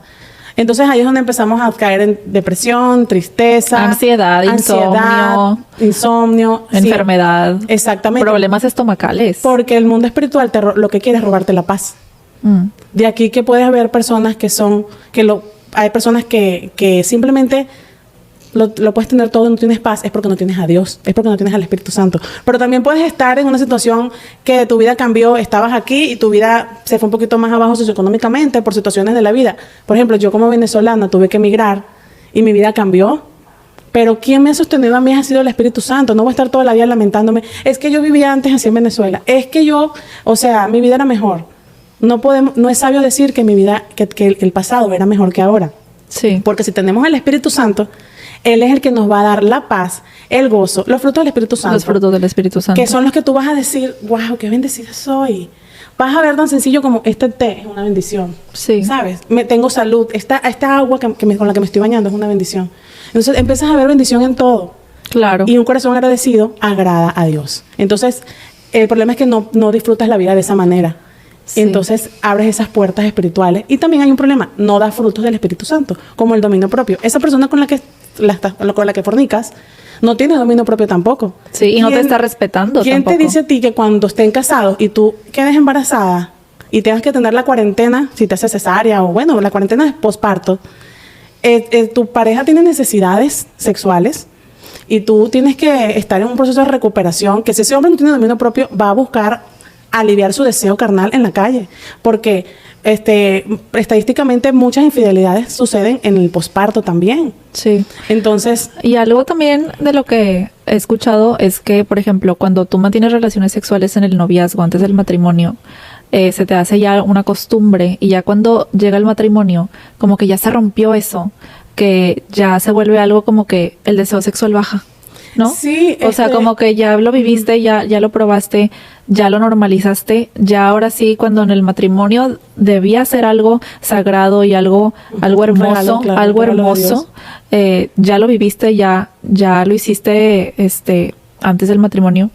Entonces ahí es donde empezamos a caer en depresión, tristeza, Ansiedad, insomnio, sí, enfermedad, exactamente. problemas estomacales. Porque el mundo espiritual lo que quiere es robarte la paz. De aquí que puedes haber personas hay personas que simplemente lo puedes tener todo y no tienes paz, es porque no tienes a Dios, es porque no tienes al Espíritu Santo. Pero también puedes estar en una situación que tu vida cambió, estabas aquí y tu vida se fue un poquito más abajo socioeconómicamente por situaciones de la vida. Por ejemplo, yo como venezolana tuve que emigrar y mi vida cambió. Pero ¿quién me ha sostenido a mí ha sido el Espíritu Santo? No voy a estar toda la vida lamentándome. Es que yo vivía antes así en Venezuela. Es que mi vida era mejor. No es sabio decir que mi vida, que el pasado era mejor que ahora. Sí. Porque si tenemos al Espíritu Santo, Él es el que nos va a dar la paz, el gozo, los frutos del Espíritu Santo. Los frutos del Espíritu Santo. Que son los que tú vas a decir, wow, qué bendecida soy. Vas a ver tan sencillo como este té es una bendición. Sí. ¿Sabes? Tengo salud. Esta agua con la que me estoy bañando es una bendición. Entonces empiezas a ver bendición en todo. Claro. Y un corazón agradecido agrada a Dios. Entonces, el problema es que no disfrutas la vida de esa manera. Sí. Entonces abres esas puertas espirituales. Y también hay un problema, no da frutos del Espíritu Santo, como el dominio propio. Esa persona con la que fornicas no tiene dominio propio tampoco. Sí, y no te está respetando ¿Quién tampoco. te dice a ti que cuando estén casados y tú quedes embarazada y tengas que tener la cuarentena, si te hace cesárea o bueno, la cuarentena es posparto, tu pareja tiene necesidades sexuales y tú tienes que estar en un proceso de recuperación, que si ese hombre no tiene dominio propio va a buscar aliviar su deseo carnal en la calle, porque estadísticamente muchas infidelidades suceden en el posparto también. Sí. Entonces, Y algo también de lo que he escuchado es que, por ejemplo, cuando tú mantienes relaciones sexuales en el noviazgo antes del matrimonio, se te hace ya una costumbre, y ya cuando llega el matrimonio, como que ya se rompió eso, que ya se vuelve algo como que el deseo sexual baja, ¿no? Sí, O sea, como que ya lo viviste, ya lo probaste, ya lo normalizaste, ya ahora sí, cuando en el matrimonio debía ser algo sagrado y algo hermoso, regalo, claro, algo regalo de hermoso, ya lo viviste, ya lo hiciste antes del matrimonio.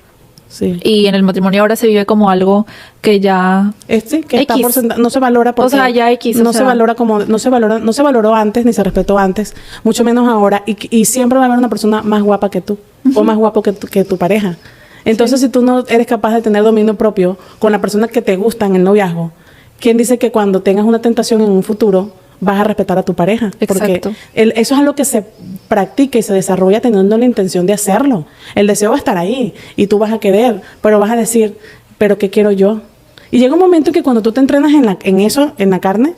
sí. Y en el matrimonio ahora se vive como algo que ya Sí, que está X. no se valora porque O sea, ya X, no o se sea. valora no se valoró antes ni se respetó antes, mucho menos ahora, y siempre va a haber una persona más guapa que tú o más guapo que tu pareja. Entonces, si tú no eres capaz de tener dominio propio con la persona que te gusta en el noviazgo, ¿quién dice que cuando tengas una tentación en un futuro vas a respetar a tu pareja? Exacto. Porque eso es algo que se practica y se desarrolla teniendo la intención de hacerlo. El deseo va a estar ahí y tú vas a querer, pero vas a decir, ¿pero qué quiero yo? Y llega un momento en que cuando tú te entrenas en la carne,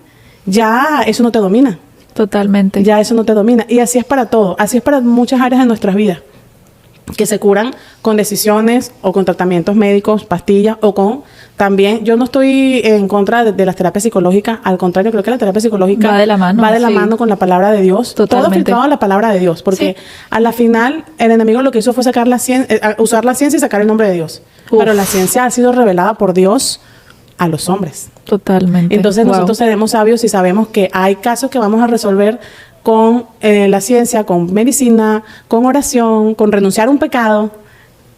ya eso no te domina. totalmente. Ya eso no te domina. Y así es para todo. Así es para muchas áreas de nuestras vidas, que se curan con decisiones o con tratamientos médicos, pastillas o con también, yo no estoy en contra de las terapias psicológicas, al contrario, creo que la terapia psicológica Va de la mano, sí. mano con la palabra de Dios. Totalmente. Todo filtrado a la palabra de Dios, porque Sí. a la final el enemigo lo que hizo fue usar la ciencia y sacar el nombre de Dios. Uf. Pero la ciencia ha sido revelada por Dios a los hombres. Totalmente. Entonces Wow. nosotros seremos sabios y sabemos que hay casos que vamos a resolver con la ciencia, con medicina, con oración, con renunciar a un pecado,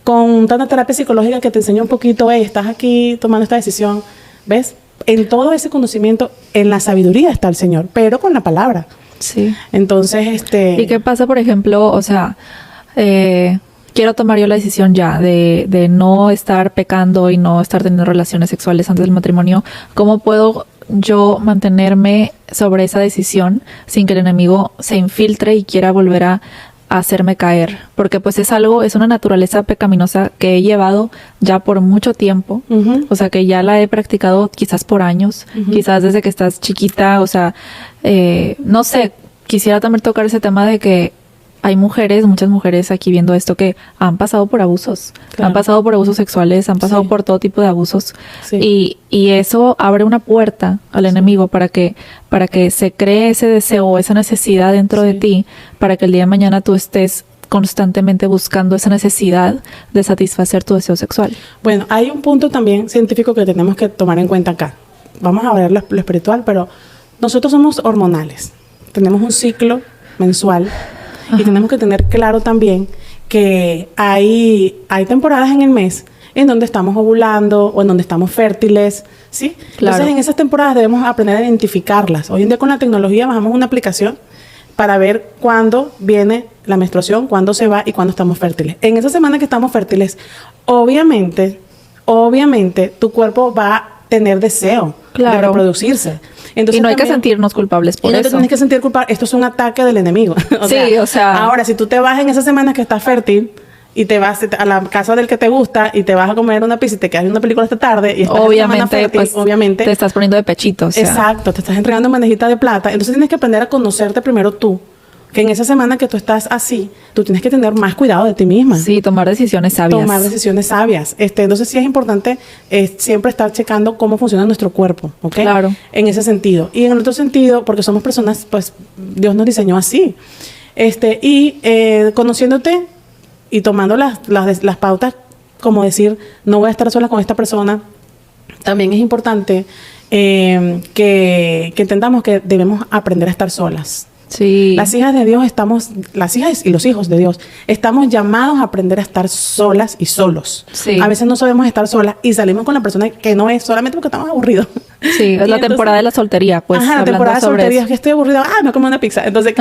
con tanta terapia psicológica que te enseña un poquito, estás aquí tomando esta decisión, ¿ves? En todo ese conocimiento, en la sabiduría está el Señor, pero con la palabra. Sí. Entonces, ¿Y qué pasa, por ejemplo, o sea, quiero tomar yo la decisión ya de no estar pecando y no estar teniendo relaciones sexuales antes del matrimonio? ¿Cómo puedo yo mantenerme sobre esa decisión sin que el enemigo se infiltre y quiera volver a hacerme caer, porque pues es una naturaleza pecaminosa que he llevado ya por mucho tiempo, o sea, que ya la he practicado quizás por años, quizás desde que estás chiquita, o sea, no sé, quisiera también tocar ese tema de que hay muchas mujeres aquí viendo esto que han pasado por abusos, han pasado por abusos sexuales, han pasado por todo tipo de abusos, y eso abre una puerta al enemigo para que se cree ese deseo, esa necesidad dentro de ti, para que el día de mañana tú estés constantemente buscando esa necesidad de satisfacer tu deseo sexual. Bueno, hay un punto también científico que tenemos que tomar en cuenta acá. Vamos a ver lo espiritual, pero nosotros somos hormonales, tenemos un ciclo mensual. Y tenemos que tener claro también que hay temporadas en el mes en donde estamos ovulando o en donde estamos fértiles, ¿sí? Claro. Entonces, en esas temporadas debemos aprender a identificarlas. Hoy en día con la tecnología bajamos una aplicación para ver cuándo viene la menstruación, cuándo se va y cuándo estamos fértiles. En esa semana que estamos fértiles, obviamente, tu cuerpo va a tener deseo de reproducirse. Entonces, y no hay que sentirnos culpables por eso. No te tienes que sentir culpable. Esto es un ataque del enemigo. O sea... Ahora, si tú te vas en esas semanas que estás fértil y te vas a la casa del que te gusta y te vas a comer una pizza y te quedas viendo una película esta tarde y estás obviamente te estás poniendo de pechito. O sea. Exacto. Te estás entregando bandejita de plata. Entonces, tienes que aprender a conocerte primero tú. Que en esa semana que tú estás así, tú tienes que tener más cuidado de ti misma. Sí, tomar decisiones sabias. Entonces sí es importante siempre estar checando cómo funciona nuestro cuerpo, ¿ok? Claro. En ese sentido. Y en el otro sentido, porque somos personas, pues, Dios nos diseñó así. Conociéndote y tomando las pautas, como decir, no voy a estar sola con esta persona, también es importante que entendamos que debemos aprender a estar solas. Sí. Las hijas de Dios las hijas y los hijos de Dios, estamos llamados a aprender a estar solas y solos. Sí. A veces no sabemos estar solas y salimos con la persona que no es solamente porque estamos aburridos. Sí, es la temporada de la soltería, pues. Ajá, la temporada de soltería, es que estoy aburrida, me como una pizza. Entonces,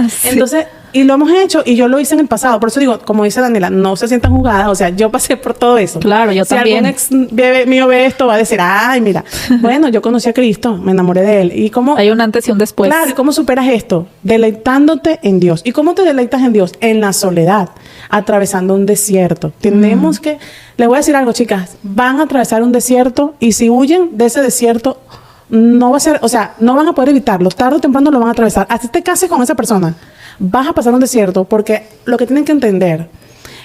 sí. Entonces, y lo hemos hecho y yo lo hice en el pasado. Por eso digo, como dice Daniela, no se sientan juzgadas. O sea, yo pasé por todo eso. Claro, yo también. Si algún ex mío ve esto, va a decir, ay, mira, bueno, yo conocí a Cristo, me enamoré de Él. ¿Y cómo? Hay un antes y un después. Claro, ¿y cómo superas esto? Deleitándote en Dios. ¿Y cómo te deleitas en Dios? En la soledad, atravesando un desierto. Tenemos que, les voy a decir algo, chicas, van a atravesar un desierto y si huyen de ese desierto, no va a ser, o sea, no van a poder evitarlo. Tarde o temprano lo van a atravesar. Así te cases con esa persona, vas a pasar un desierto, porque lo que tienen que entender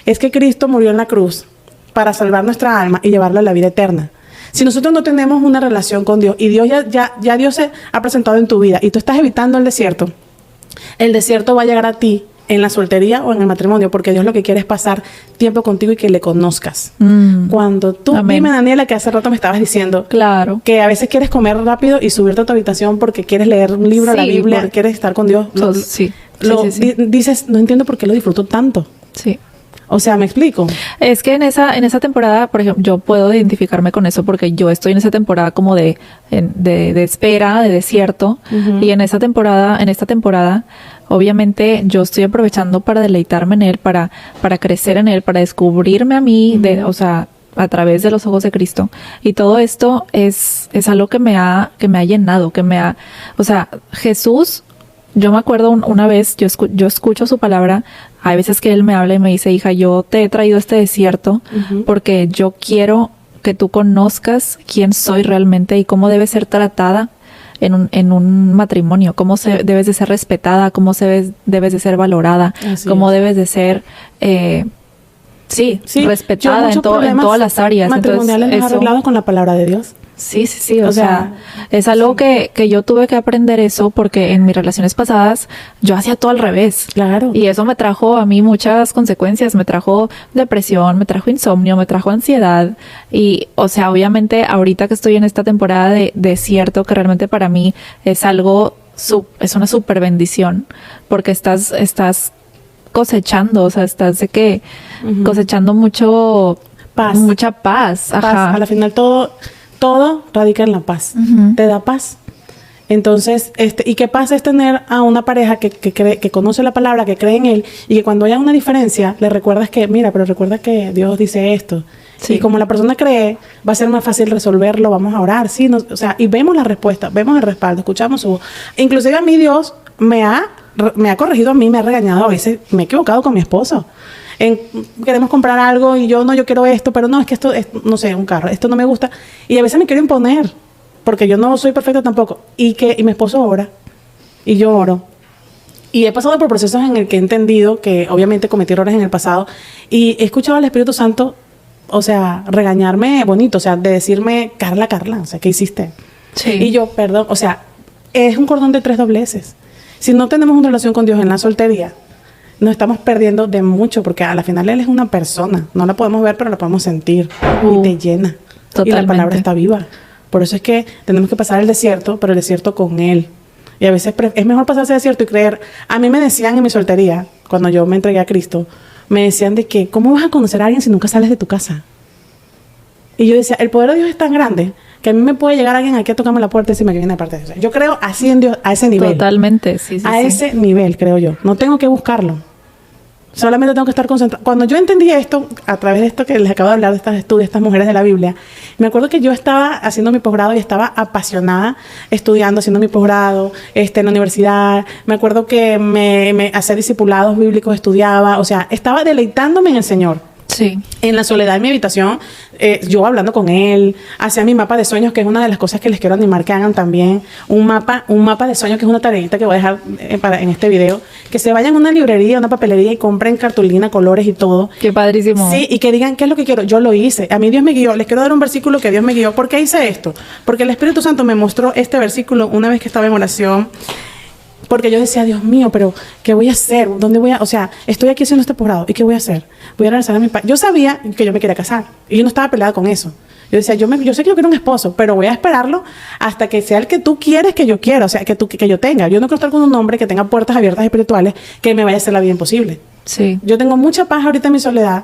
es que Cristo murió en la cruz para salvar nuestra alma y llevarla a la vida eterna. Si nosotros no tenemos una relación con Dios y Dios ya Dios se ha presentado en tu vida y tú estás evitando el desierto va a llegar a ti en la soltería o en el matrimonio, porque Dios lo que quiere es pasar tiempo contigo y que le conozcas. Cuando tú, dime, Daniela, que hace rato me estabas diciendo que a veces quieres comer rápido y subirte a tu habitación porque quieres leer un libro, la Biblia, quieres estar con Dios. Dices, no entiendo por qué lo disfruto tanto. Sí. O sea, ¿me explico? Es que en esa temporada, por ejemplo, yo puedo identificarme con eso porque yo estoy en esa temporada como de espera, de desierto. Y en esta temporada, obviamente, yo estoy aprovechando para deleitarme en Él, para crecer en Él, para descubrirme a mí, o sea, a través de los ojos de Cristo. Y todo esto es algo que me ha llenado, o sea, Jesús. Yo me acuerdo una vez, yo escucho su palabra, hay veces que Él me habla y me dice, hija, yo te he traído este desierto porque yo quiero que tú conozcas quién soy realmente y cómo debes ser tratada en un matrimonio, cómo debes de ser respetada, cómo debes de ser valorada, cómo debes de ser... respetada en todas las áreas. Matrimoniales los has arreglado con la palabra de Dios. Sí. O sea, es algo que yo tuve que aprender eso porque en mis relaciones pasadas yo hacía todo al revés. Claro. Y eso me trajo a mí muchas consecuencias. Me trajo depresión, me trajo insomnio, me trajo ansiedad. Y, o sea, obviamente ahorita que estoy en esta temporada de desierto, que realmente para mí es algo, es una súper bendición porque estás cosechando, o sea, estás cosechando mucha paz. Ajá. A la final todo radica en la paz. Te da paz. Entonces, y qué paz es tener a una pareja que conoce la palabra, que cree en Él, y que cuando haya una diferencia, le recuerdas que, mira, pero recuerda que Dios dice esto. Sí. Y como la persona cree, va a ser más fácil resolverlo, vamos a orar, ¿sí? O sea, y vemos la respuesta, vemos el respaldo, escuchamos su voz. Inclusive a mí Dios me ha me ha corregido a mí, me ha regañado a veces, me he equivocado con mi esposo. Queremos comprar algo y yo quiero esto, pero no, es que esto es, no sé, un carro, esto no me gusta. Y a veces me quiero imponer, porque yo no soy perfecta tampoco. Y mi esposo ora, y yo oro. Y he pasado por procesos en el que he entendido que obviamente cometí errores en el pasado y he escuchado al Espíritu Santo, o sea, regañarme bonito, o sea, de decirme, Carla, o sea, ¿qué hiciste? Sí. Y yo, perdón, o sea, es un cordón de 3 dobleces. Si no tenemos una relación con Dios en la soltería, nos estamos perdiendo de mucho, porque a la final Él es una persona. No la podemos ver, pero la podemos sentir. Y te llena. Totalmente. Y la palabra está viva. Por eso es que tenemos que pasar el desierto, pero el desierto con Él. Y a veces es mejor pasarse el desierto y creer. A mí me decían en mi soltería, cuando yo me entregué a Cristo, me decían de que, ¿cómo vas a conocer a alguien si nunca sales de tu casa? Y yo decía, el poder de Dios es tan grande que a mí me puede llegar alguien aquí a tocarme la puerta y decirme que viene de parte de Dios. Yo creo así en Dios, a ese nivel. Totalmente, sí. Ese nivel, creo yo. No tengo que buscarlo. Solamente tengo que estar concentrado. Cuando yo entendí esto, a través de esto que les acabo de hablar, de estas estudios, estas mujeres de la Biblia, me acuerdo que yo estaba haciendo mi posgrado y estaba apasionada estudiando, haciendo mi posgrado en la universidad. Me acuerdo que me hacía discipulados bíblicos, estudiaba, o sea, estaba deleitándome en el Señor. Sí. En la soledad de mi habitación, yo hablando con Él, hacía mi mapa de sueños, que es una de las cosas que les quiero animar que hagan también. Un mapa de sueños, que es una tareita que voy a dejar en este video. Que se vayan a una librería, a una papelería y compren cartulina, colores y todo. Qué padrísimo. Sí, y que digan qué es lo que quiero. Yo lo hice. A mí Dios me guió. Les quiero dar un versículo que Dios me guió. ¿Por qué hice esto? Porque el Espíritu Santo me mostró este versículo una vez que estaba en oración. Porque yo decía, Dios mío, pero ¿qué voy a hacer? ¿Dónde voy a...? O sea, estoy aquí haciendo este posgrado. ¿Y qué voy a hacer? Voy a regresar a mi país. Yo sabía que yo me quería casar. Y yo no estaba peleada con eso. Yo decía, yo sé que yo quiero un esposo, pero voy a esperarlo hasta que sea el que tú quieres que yo quiera. O sea, que yo tenga. Yo no quiero estar con un hombre que tenga puertas abiertas espirituales que me vaya a hacer la vida imposible. Sí. Yo tengo mucha paz ahorita en mi soledad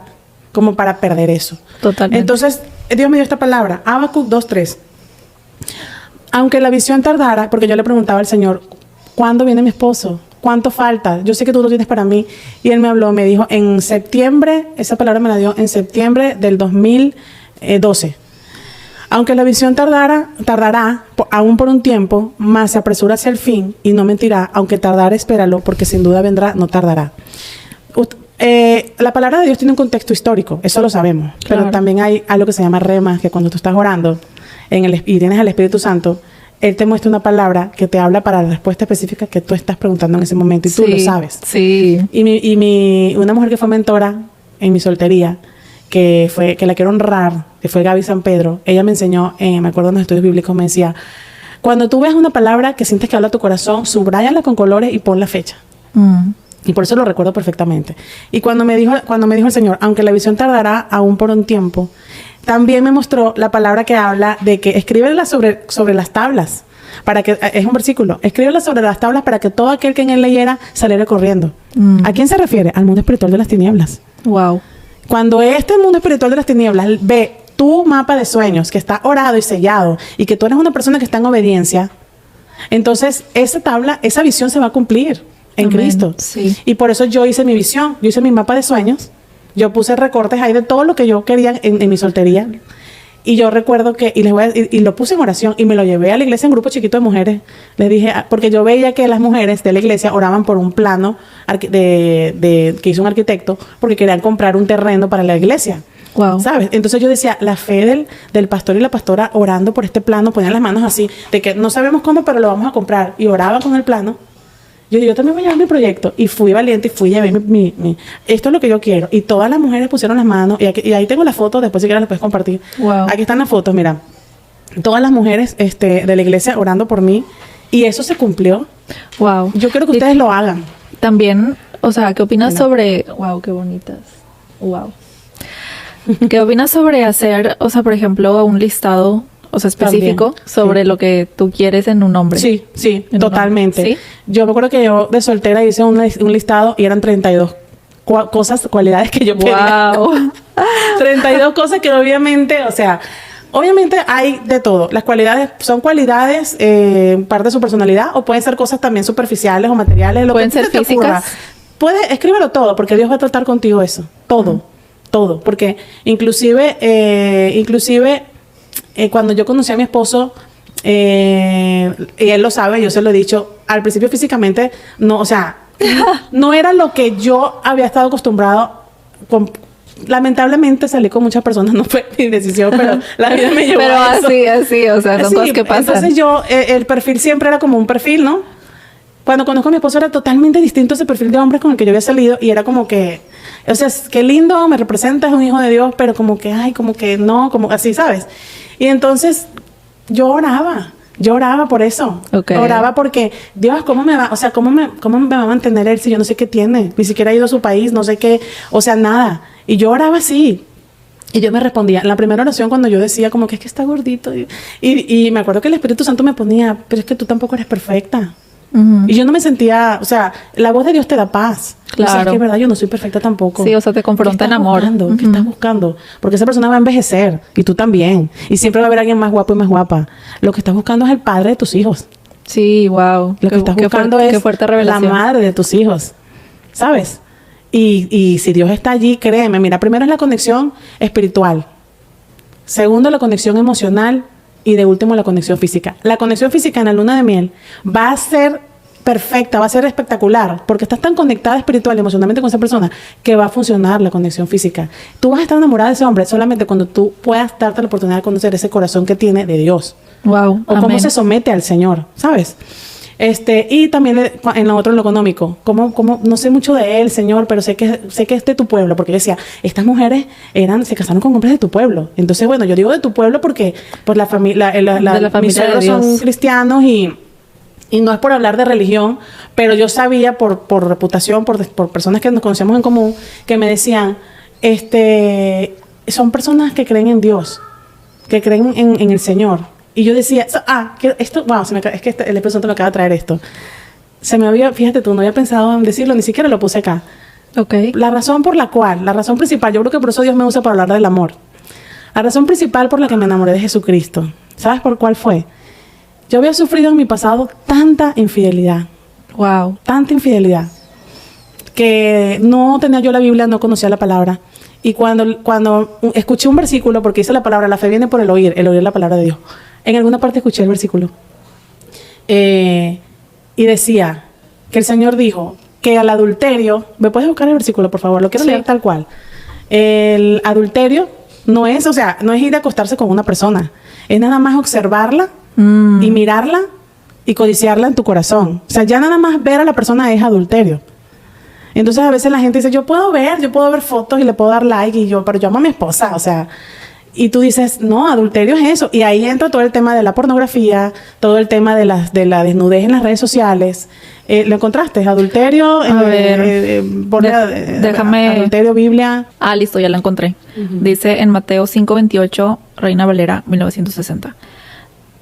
como para perder eso. Totalmente. Entonces, Dios me dio esta palabra. Habacuc 2:3. Aunque la visión tardara, porque yo le preguntaba al Señor, ¿cuándo viene mi esposo? ¿Cuánto falta? Yo sé que tú lo tienes para mí. Y Él me habló, me dijo, en septiembre, esa palabra me la dio en septiembre del 2012. Aunque la visión tardará aún por un tiempo, mas se apresura hacia el fin y no mentirá. Aunque tardara, espéralo, porque sin duda vendrá, no tardará. La palabra de Dios tiene un contexto histórico, eso lo sabemos. Claro. Pero también hay algo que se llama rema, que cuando tú estás orando y tienes al Espíritu Santo, Él te muestra una palabra que te habla para la respuesta específica que tú estás preguntando en ese momento y tú lo sabes. Sí. Y una mujer que fue mentora en mi soltería, que la quiero honrar, que fue Gaby San Pedro, ella me enseñó, me acuerdo en los estudios bíblicos, me decía, cuando tú ves una palabra que sientes que habla tu corazón, subráyala con colores y pon la fecha. Y por eso lo recuerdo perfectamente. Y cuando me dijo el Señor, aunque la visión tardará aún por un tiempo, también me mostró la palabra que habla de que escríbela sobre las tablas. Es un versículo. Escríbela sobre las tablas para que todo aquel que en él leyera saliera corriendo. ¿A quién se refiere? Al mundo espiritual de las tinieblas. Wow. Cuando este mundo espiritual de las tinieblas ve tu mapa de sueños que está orado y sellado y que tú eres una persona que está en obediencia, entonces esa tabla, esa visión se va a cumplir en Cristo. Sí. Y por eso yo hice mi visión, yo hice mi mapa de sueños. Yo puse recortes ahí de todo lo que yo quería en mi soltería. Y yo recuerdo que, y lo puse en oración y me lo llevé a la iglesia en grupo chiquito de mujeres. Les dije, porque yo veía que las mujeres de la iglesia oraban por un plano que hizo un arquitecto porque querían comprar un terreno para la iglesia. Wow. ¿Sabes? Entonces yo decía, la fe del pastor y la pastora orando por este plano, ponían las manos así, de que no sabemos cómo, pero lo vamos a comprar. Y oraban con el plano. Yo también voy a llevar mi proyecto. Y fui valiente y llevé esto es lo que yo quiero. Y todas las mujeres pusieron las manos. Y ahí tengo las fotos, después si quieres las puedes compartir. Wow. Aquí están las fotos, mira. Todas las mujeres de la iglesia orando por mí. Y eso se cumplió. Wow. Yo quiero que ustedes lo hagan. También, o sea, ¿qué opinas sobre... Wow, qué bonitas. Wow. ¿Qué opinas sobre hacer, o sea, por ejemplo, un listado... O sea, específico también, sobre lo que tú quieres en un hombre. Sí, totalmente. ¿Sí? Yo me acuerdo que yo de soltera hice un listado y eran 32 cualidades que yo pedía. Wow. 32 cosas que obviamente, o sea, obviamente hay de todo. Las cualidades son cualidades, parte de su personalidad, o pueden ser cosas también superficiales o materiales. Pueden ser físicas. Escríbelo todo, porque Dios va a tratar contigo eso. Todo. Porque inclusive cuando yo conocí a mi esposo, y él lo sabe, yo se lo he dicho, al principio físicamente, no, o sea, no era lo que yo había estado acostumbrado con. Lamentablemente salí con muchas personas, no fue mi decisión, pero la vida me llevó a eso. Pero así, o sea, son cosas que pasan. Entonces yo, el perfil siempre era como un perfil, ¿no? Cuando conozco a mi esposo era totalmente distinto ese perfil de hombre con el que yo había salido y era como que, o sea, qué lindo, me representa, es un hijo de Dios, pero como que, ay, como que no, como así, ¿sabes? Y entonces yo oraba por eso. Okay. Oraba porque, Dios, ¿cómo me va? O sea, ¿cómo me va a mantener él si yo no sé qué tiene? Ni siquiera ha ido a su país, no sé qué, o sea, nada. Y yo oraba así. Y yo me respondía, en la primera oración cuando yo decía como que es que está gordito. Y me acuerdo que el Espíritu Santo me ponía, pero es que tú tampoco eres perfecta. Y yo no me sentía, o sea, la voz de Dios te da paz. Claro. O sea, es que es verdad, yo no soy perfecta tampoco. Sí, o sea, te confronta en amor. ¿Qué estás buscando? Porque esa persona va a envejecer y tú también. Y siempre va a haber alguien más guapo y más guapa. Lo que estás buscando es el padre de tus hijos. Sí, wow. Lo que estás buscando es la madre de tus hijos. ¿Sabes? Y si Dios está allí, créeme, mira, primero es la conexión espiritual. Segundo, la conexión emocional. Y de último, la conexión física. La conexión física en la luna de miel va a ser perfecta, va a ser espectacular, porque estás tan conectada espiritual y emocionalmente con esa persona que va a funcionar la conexión física. Tú vas a estar enamorada de ese hombre solamente cuando tú puedas darte la oportunidad de conocer ese corazón que tiene de Dios. Wow. O cómo se somete al Señor, ¿sabes? Y también en lo otro, en lo económico. No sé mucho de él, Señor, pero sé que es de tu pueblo. Porque yo decía, estas mujeres se casaron con hombres de tu pueblo. Entonces, bueno, yo digo de tu pueblo porque por la familia, mis suegros son cristianos y no es por hablar de religión, pero yo sabía por reputación, por personas que nos conocemos en común, que me decían, son personas que creen en Dios, que creen en el Señor. Y yo decía, esto, wow, es que el Espíritu Santo me acaba de traer esto. Fíjate tú, no había pensado en decirlo, ni siquiera lo puse acá. Okay. La razón principal, yo creo que por eso Dios me usa para hablar del amor. La razón principal por la que me enamoré de Jesucristo, ¿sabes por cuál fue? Yo había sufrido en mi pasado tanta infidelidad. Wow. Tanta infidelidad. Que no tenía yo la Biblia, no conocía la palabra. Y cuando escuché un versículo, porque dice la palabra, la fe viene por el oír la palabra de Dios. En alguna parte escuché el versículo. Y decía que el Señor dijo que al adulterio, ¿me puedes buscar el versículo, por favor? Lo quiero leer tal cual. El adulterio no es ir a acostarse con una persona. Es nada más observarla y mirarla y codiciarla en tu corazón. O sea, ya nada más ver a la persona es adulterio. Entonces a veces la gente dice, yo puedo ver fotos y le puedo dar like pero yo amo a mi esposa, o sea, y tú dices, no, adulterio es eso. Y ahí entra todo el tema de la pornografía, todo el tema de la desnudez en las redes sociales. ¿Lo encontraste? Adulterio, déjame. Adulterio, Biblia. Listo, ya lo encontré. Dice en Mateo 5:28, Reina Valera, 1960.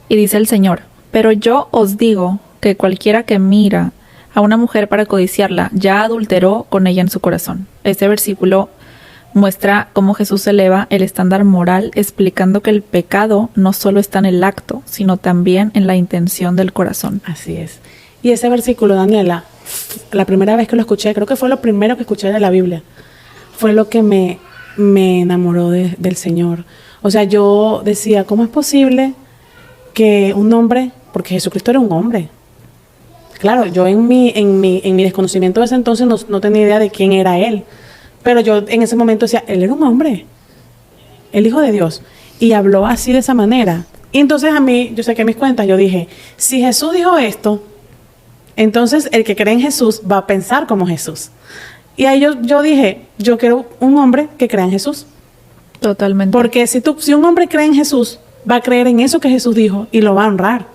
Y dice el Señor, pero yo os digo que cualquiera que mira a una mujer para codiciarla, ya adulteró con ella en su corazón. Este versículo muestra cómo Jesús eleva el estándar moral, explicando que el pecado no solo está en el acto, sino también en la intención del corazón. Así es. Y ese versículo, Daniela, la primera vez que lo escuché, creo que fue lo primero que escuché de la Biblia, fue lo que me enamoró del Señor. O sea, yo decía, ¿cómo es posible que un hombre, porque Jesucristo era un hombre? Claro, yo en mi desconocimiento de ese entonces no tenía idea de quién era él. Pero yo en ese momento decía, él era un hombre, el Hijo de Dios. Y habló así de esa manera. Y entonces a mí, yo saqué mis cuentas, yo dije, si Jesús dijo esto, entonces el que cree en Jesús va a pensar como Jesús. Y ahí yo dije, yo quiero un hombre que crea en Jesús. Totalmente. Porque si un hombre cree en Jesús, va a creer en eso que Jesús dijo y lo va a honrar.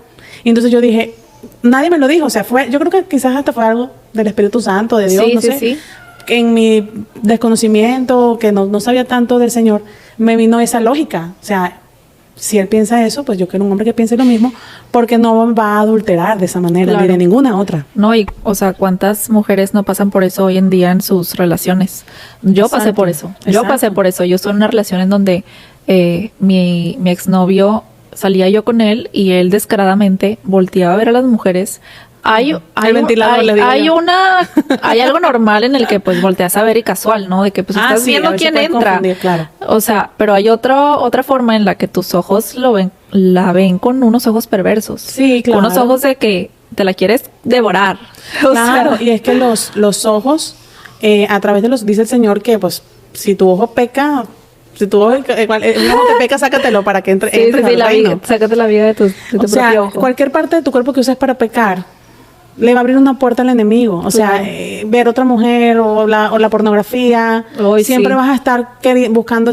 Y entonces yo dije, nadie me lo dijo, o sea, yo creo que quizás hasta fue algo del Espíritu Santo, de Dios, no sé. Sí. En mi desconocimiento, que no sabía tanto del Señor, me vino esa lógica. O sea, si él piensa eso, pues yo quiero un hombre que piense lo mismo, porque no va a adulterar de esa manera, claro, ni de ninguna otra. No, y, o sea, ¿cuántas mujeres no pasan por eso hoy en día en sus relaciones? Yo pasé por eso. Yo pasé por eso. Yo estoy en una relación en donde mi exnovio, salía yo con él y él descaradamente volteaba a ver a las mujeres. Hay algo normal en el que pues volteas a ver y casual, ¿no? De que pues estás viendo quién entra. Claro. O sea, pero hay otra forma en la que tus ojos la ven con unos ojos perversos. Sí, claro. Con unos ojos de que te la quieres devorar. Claro, y es que los ojos, a través de dice el Señor que pues si tu ojo peca, si tu ojo, un ojo te peca, sácatelo para que entre al reino. Sácate la vida de tu propio ojo. Cualquier parte de tu cuerpo que uses para pecar le va a abrir una puerta al enemigo. O sea, ver otra mujer o la pornografía. Siempre vas a estar buscando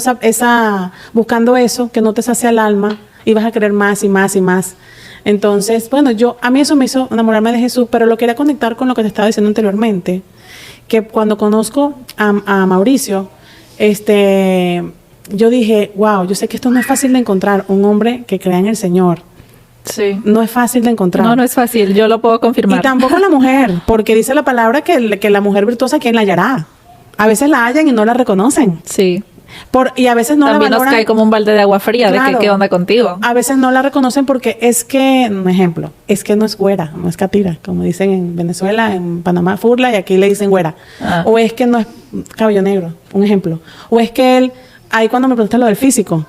buscando eso que no te sacia el alma y vas a querer más y más y más. Entonces, bueno, a mí eso me hizo enamorarme de Jesús, pero lo quería conectar con lo que te estaba diciendo anteriormente, que cuando conozco a Mauricio, yo dije, wow, yo sé que esto no es fácil de encontrar, un hombre que crea en el Señor. Sí. No es fácil de encontrar. No es fácil, yo lo puedo confirmar. Y tampoco la mujer, porque dice la palabra que la mujer virtuosa, ¿quién la hallará? A veces la hallan y no la reconocen. Sí. Y a veces no también la valoran. Nos cae como un balde de agua fría, claro, de que qué onda contigo. A veces no la reconocen porque un ejemplo, es que no es güera, no es catira, como dicen en Venezuela, en Panamá, furla, y aquí le dicen güera. O es que no es cabello negro, un ejemplo. O es que ahí cuando me preguntan lo del físico,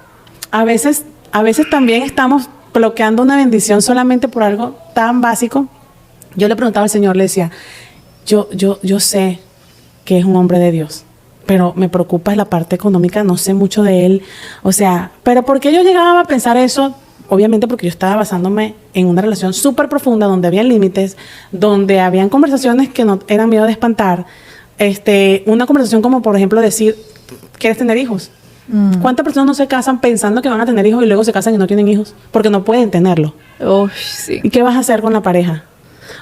a veces también estamos bloqueando una bendición solamente por algo tan básico. Yo le preguntaba al Señor, le decía, yo sé que es un hombre de Dios, pero me preocupa la parte económica, no sé mucho de él. O sea, pero ¿por qué yo llegaba a pensar eso? Obviamente porque yo estaba basándome en una relación súper profunda, donde había límites, donde habían conversaciones que no eran miedo de espantar. Una conversación como, por ejemplo, decir, ¿quieres tener hijos? ¿Cuántas personas no se casan pensando que van a tener hijos y luego se casan y no tienen hijos? Porque no pueden tenerlo. Sí. ¿Y qué vas a hacer con la pareja?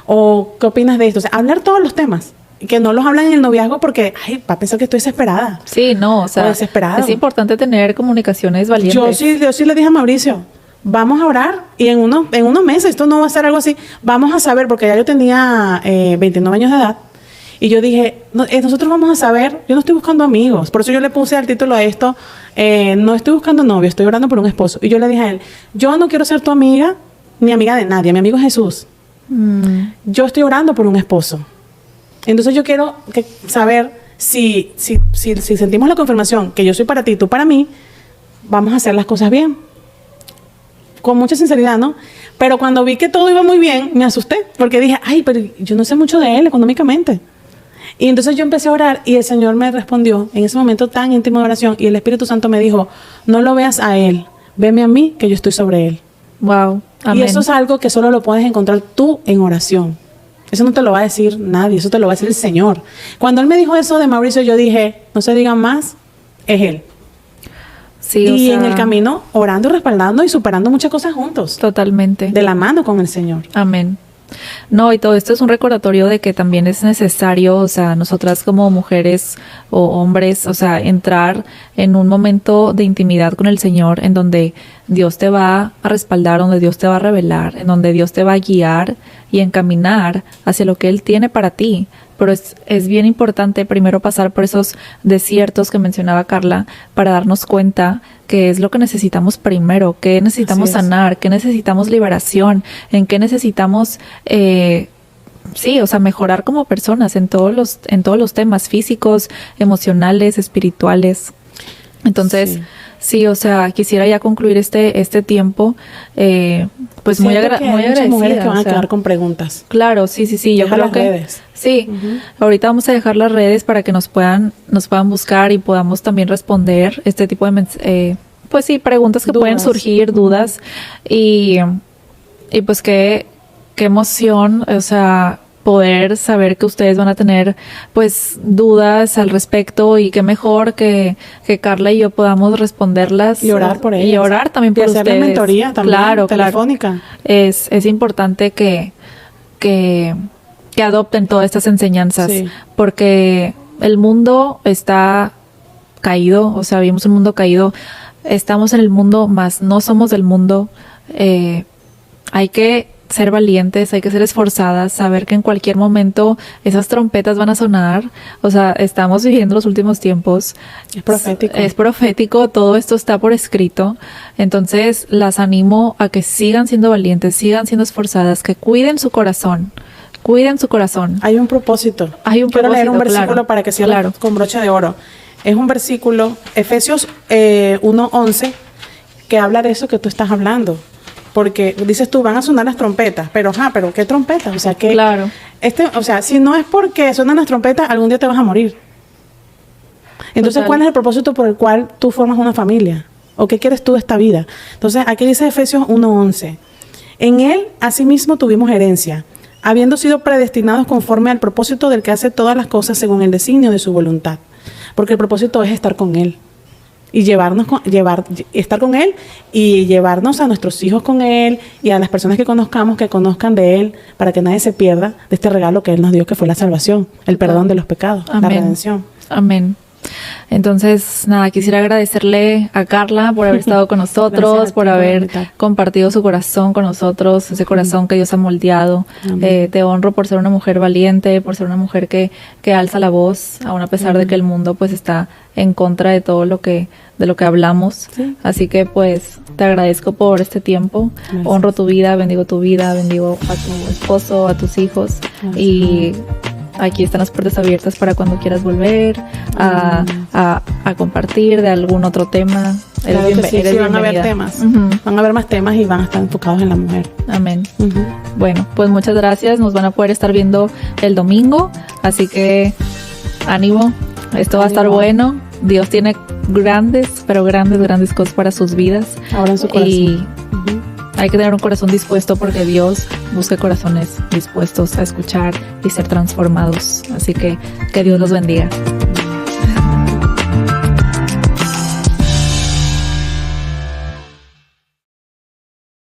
¿O qué opinas de esto? O sea, hablar todos los temas. Que no los hablan en el noviazgo porque, va a pensar que estoy desesperada. Sí, no, o sea, es importante tener comunicaciones valientes. Yo sí le dije a Mauricio, vamos a orar y en unos meses, esto no va a ser algo así, vamos a saber, porque ya yo tenía 29 años de edad, y yo dije, nosotros vamos a saber, yo no estoy buscando amigos, por eso yo le puse al título a esto, no estoy buscando novio, estoy orando por un esposo. Y yo le dije a él, yo no quiero ser tu amiga, ni amiga de nadie, mi amigo es Jesús. Yo estoy orando por un esposo. Entonces yo quiero saber si sentimos la confirmación que yo soy para ti y tú para mí, vamos a hacer las cosas bien. Con mucha sinceridad, ¿no? Pero cuando vi que todo iba muy bien, me asusté. Porque dije, pero yo no sé mucho de él económicamente. Y entonces yo empecé a orar y el Señor me respondió en ese momento tan íntimo de oración. Y el Espíritu Santo me dijo, no lo veas a él, veme a mí que yo estoy sobre él. Wow. Amén. Y eso es algo que solo lo puedes encontrar tú en oración. Eso no te lo va a decir nadie, eso te lo va a decir el Señor. Cuando Él me dijo eso de Mauricio, yo dije, no se digan más, es Él. Sí, y en el camino, orando y respaldando y superando muchas cosas juntos. Totalmente. De la mano con el Señor. Amén. No, y todo esto es un recordatorio de que también es necesario, o sea, nosotras como mujeres o hombres, o sea, entrar en un momento de intimidad con el Señor en donde Dios te va a respaldar, donde Dios te va a revelar, en donde Dios te va a guiar y encaminar hacia lo que Él tiene para ti. Pero es bien importante primero pasar por esos desiertos que mencionaba Carla para darnos cuenta qué es lo que necesitamos primero, qué necesitamos sanar, qué necesitamos liberación, en qué necesitamos, mejorar como personas en todos los temas físicos, emocionales, espirituales. Entonces, sí, o sea, quisiera ya concluir este tiempo, pues muy agradecida. Hay muchas mujeres que van a quedar con preguntas. Claro, sí. Yo creo que redes. Sí. Ahorita vamos a dejar las redes para que nos puedan buscar y podamos también responder este tipo de preguntas que pueden surgir, dudas y pues qué emoción, o sea, poder saber que ustedes van a tener pues dudas al respecto y qué mejor que Carla y yo podamos responderlas y orar por ellas y orar también por ustedes. Y hacerle mentoría también, telefónica. Es importante que adopten todas estas enseñanzas, porque el mundo está caído, o sea, vivimos un mundo caído, estamos en el mundo, mas no somos del mundo. Hay que ser valientes, hay que ser esforzadas, saber que en cualquier momento esas trompetas van a sonar. O sea, estamos viviendo los últimos tiempos. Es profético, todo esto está por escrito. Entonces, las animo a que sigan siendo valientes, sigan siendo esforzadas, que cuiden su corazón. Hay un propósito. Quiero leer un versículo para que cierre con broche de oro. Es un versículo, Efesios 1:11, que habla de eso que tú estás hablando. porque dices tú, van a sonar las trompetas, pero ¿qué trompetas? O sea, que claro. Si no es porque suenan las trompetas, algún día te vas a morir. Entonces, Total. ¿cuál es el propósito por el cual tú formas una familia? ¿O qué quieres tú de esta vida? Entonces, aquí dice Efesios 1:11. En él, asimismo, tuvimos herencia, habiendo sido predestinados conforme al propósito del que hace todas las cosas según el designio de su voluntad. Porque el propósito es estar con él. Y estar con él y llevarnos a nuestros hijos con él y a las personas que conozcamos, que conozcan de él, para que nadie se pierda de este regalo que él nos dio, que fue la salvación, el perdón de los pecados, Amén. la redención. Amén. Entonces, nada, quisiera agradecerle a Carla por haber estado con nosotros, por haber compartido su corazón con nosotros, ese corazón que Dios ha moldeado. Te honro por ser una mujer valiente, por ser una mujer que alza la voz, aun a pesar de que el mundo pues está en contra de todo de lo que hablamos. Sí. Así que pues te agradezco por este tiempo. Gracias. Honro tu vida, bendigo a tu esposo, a tus hijos. Gracias. Y aquí están las puertas abiertas para cuando quieras volver a compartir de algún otro tema. Claro que sí, van a haber temas. Van a haber más temas y van a estar enfocados en la mujer. Amén. Bueno, pues muchas gracias. Nos van a poder estar viendo el domingo. Así que ánimo. Esto va a estar bueno. Dios tiene grandes cosas para sus vidas. Ahora en su corazón. Y hay que tener un corazón dispuesto porque Dios busca corazones dispuestos a escuchar y ser transformados. Así que Dios los bendiga.